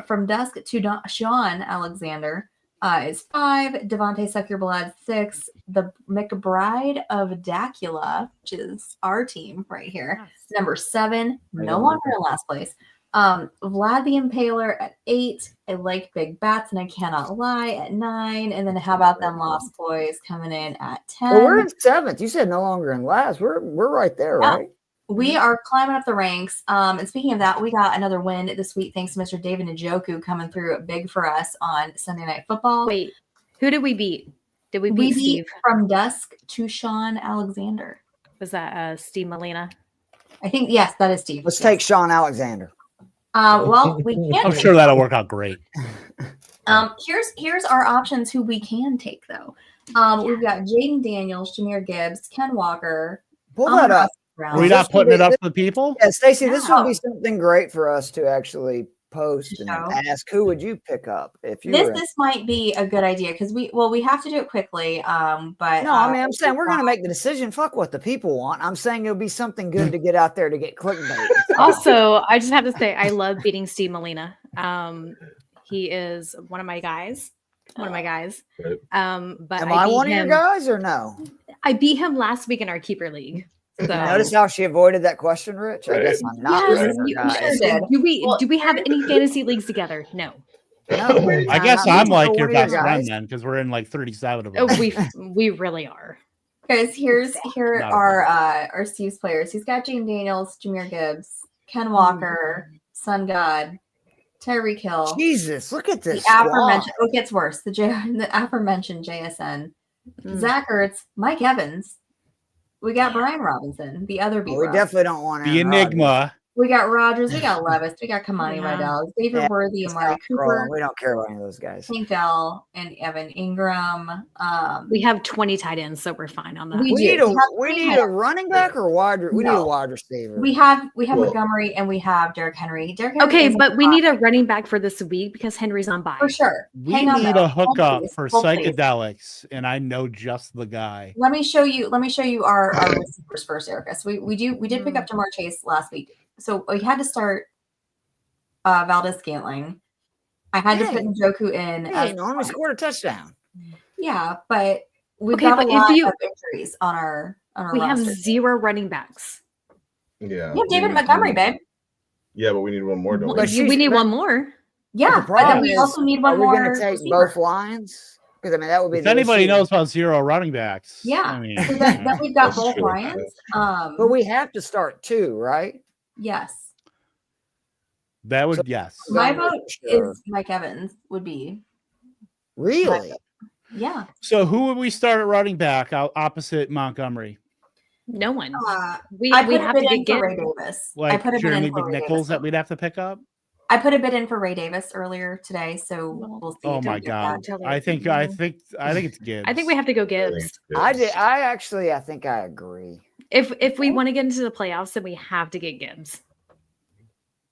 From Dusk to Sean Alexander is 5. Devontae Suck Your Blood, 6. The McBride of Dacula, which is our team right here, number 7. No longer in last place. Vlad the Impaler at 8. I like Big Bats and I Cannot Lie at 9. And then how about them Lost Boys coming in at 10? Well, we're in 7th. You said no longer in last. We're right there, right? We are climbing up the ranks. And speaking of that, we got another win this week thanks to Mr. David Njoku coming through big for us on Sunday Night Football. Wait, who did we beat? Did we beat Steve? From Dusk to Sean Alexander. Was that Steve Molina? I think, yes, that is Steve. Let's take Sean Alexander. Well, we can't. I'm sure that'll work out great. Here's our options who we can take though. We've got Jaden Daniels, Jahmyr Gibbs, Ken Walker. Pull that up. Are we not putting it up for the people? Yeah, Stacey, this would be something great for us to actually post and ask who would you pick up if you this might be a good idea because we have to do it quickly. But no, I mean I'm saying we're gonna make the decision. Fuck what the people want. I'm saying it'll be something good to get out there to get clickbait. Also, I just have to say I love beating Steve Molina. He is one of my guys. But am I one of your guys or no? I beat him last week in our keeper league. So. Notice how she avoided that question, Rich? I guess I'm not. Yes, do we have any fantasy leagues together? No. I guess I'm like your best friend then, because we're in like 37 of them. Oh, we really are. Guys, here are Steve's players. He's got Jaden Daniels, Jahmyr Gibbs, Ken Walker, Sun God, Tyreek Hill. Jesus, look at this. The aforementioned. Oh, it gets worse. The aforementioned JSN, Zach Ertz, Mike Evans. We got Brian Robinson, the other B. We definitely don't want the Enigma. We got Rodgers, we got Levis, we got Kamani Vidal, David Worthy, Amari Cooper. We don't care about any of those guys. Tank Dell and Evan Ingram. We have 20 tight ends, so we're fine on that. We need a running back or wide. We need a wide receiver. We have Montgomery and we have Derrick Henry. Okay, but we need a running back for this week because Henry's on bye. For sure. We need a hookup for psychedelics, and I know just the guy. Let me show you our receivers first, Erica. So we did pick up Jamar Chase last week. So we had to start Valdez Scantling. I had to put Njoku in. Norman scored a touchdown. Yeah, but we've got a lot of injuries on our we roster. have 0 running backs. Yeah. We have David Montgomery, babe. Yeah, but we need one more, don't we? We need one more. Yeah, but then we also need one more. Are we going to take both lines? Because I mean that would be. If anybody knows about 0 running backs, yeah. I mean, so then we've got both lines. But we have to start 2, right? Yes. That would yes. My vote is Mike Evans would be. Really? Yeah. So who would we start at running back opposite Montgomery? No one. We I put have a to bid in get for Ray Davis. I Like put a bid Jeremy in for Ray McNichols Davis. that we'd have to pick up? I put a bid in for Ray Davis earlier today, so we'll see. Oh if we my get that. God! I think it's Gibbs. I think we have to go Gibbs. I think I agree. If we want to get into the playoffs, then we have to get Gibbs.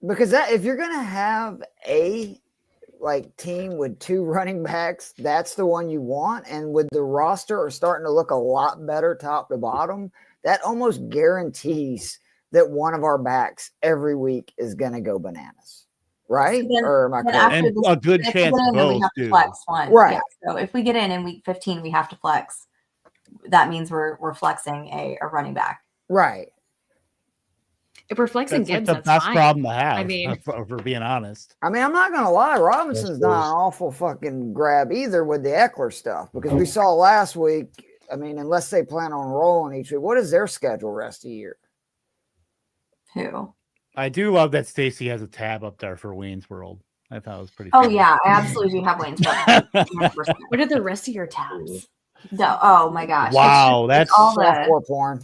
Because if you're gonna have a team with 2 running backs, that's the one you want. And with the roster are starting to look a lot better top to bottom, that almost guarantees that one of our backs every week is gonna go bananas. Right? So or am I correct? And a good chance both do. Flex one. Right. Yeah, so if we get in week 15, we have to flex. That means we're flexing a running back. Right. If we're flexing Gibbs, the that's best fine. problem to have. I mean, for being honest. I mean, I'm not gonna lie, Robinson's not an awful fucking grab either with the Eckler stuff, because we saw last week. I mean, unless they plan on rolling each week, what is their schedule rest of the year? Who? I do love that Stacy has a tab up there for Wayne's World. I thought it was pretty. Oh funny. yeah, I absolutely do have Wayne's World. what are the rest of your tabs? No, oh my gosh! Wow, that's all the software porn.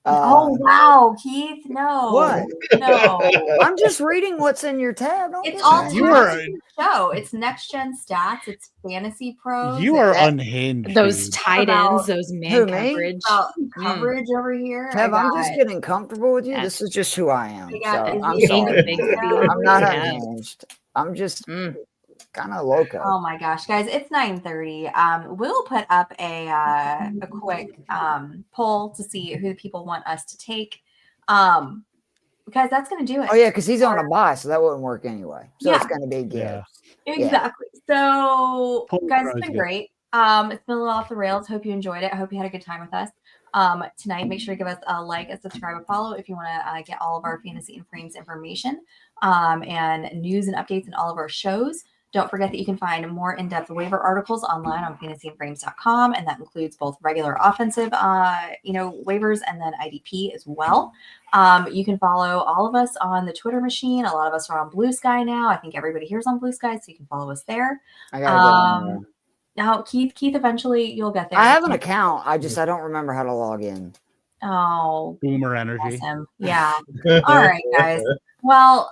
Oh wow, Keith! No, What? No, I'm just reading what's in your tab. it's all You are- show. It's next gen stats. It's fantasy pros. You are unhinged. Those dude. tight ends, those man Who, me? coverage. about coverage over here. Kev, I'm just getting comfortable with you. Yeah. This is just who I am. I got So Izzy I'm Big sorry. Big I'm not Yeah. unhinged. I'm just kind of loco. Oh my gosh, guys, it's 9:30. We'll put up a quick poll to see who people want us to take. Because that's gonna do it. Oh yeah, because he's on a bye, so that wouldn't work anyway. So Yeah. it's going to be Gibbs. Yeah. Exactly. So Poll guys, prize it's been good. great. It's been a little off the rails. Hope you enjoyed it. I hope you had a good time with us. Tonight, make sure to give us a like, a subscribe, a follow if you want to get all of our fantasy and frames information and news and updates in all of our shows. Don't forget that you can find more in-depth waiver articles online on fantasyandframes.com, and that includes both regular offensive, waivers and then IDP as well. You can follow all of us on the Twitter machine. A lot of us are on Blue Sky now. I think everybody here is on Blue Sky, so you can follow us there. I gotta get on there. Now, Keith, eventually you'll get there. I have an account. I don't remember how to log in. Oh, Boomer energy. awesome. Yeah. All right, guys. Well,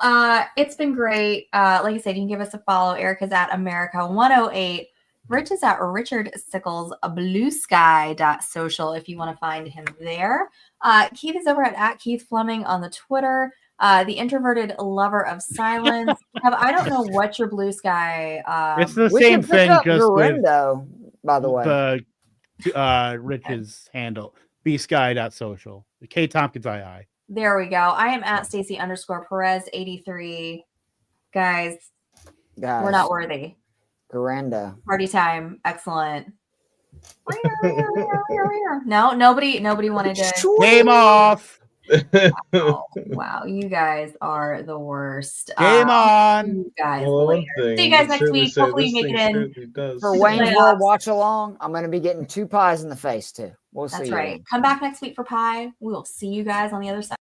it's been great. Like I said, you can give us a follow. Erica's at America108. Rich is at Richard Sickles, bluesky.social if you want to find him there. Keith is over at Keith Fleming on the Twitter. The introverted lover of silence. I don't know what your Blue Sky. It's the We same can pick thing, up just with Garindo, by the way. the Rich's handle, bsky.social. K Tompkins II. There we go. I am at Stacy_Perez83. Guys, we're not worthy. Garindo. Party time. Excellent. No, nobody wanted to. Game off. Oh, wow, you guys are the worst. Game on. You guys Well, one later. thing See you guys I'd next certainly week. say Hopefully this you make it thing in. certainly does. For the Wayne's playoffs. World watch along, I'm going to be getting 2 pies in the face too. We'll see. That's you right. then. Come back next week for pie. We will see you guys on the other side.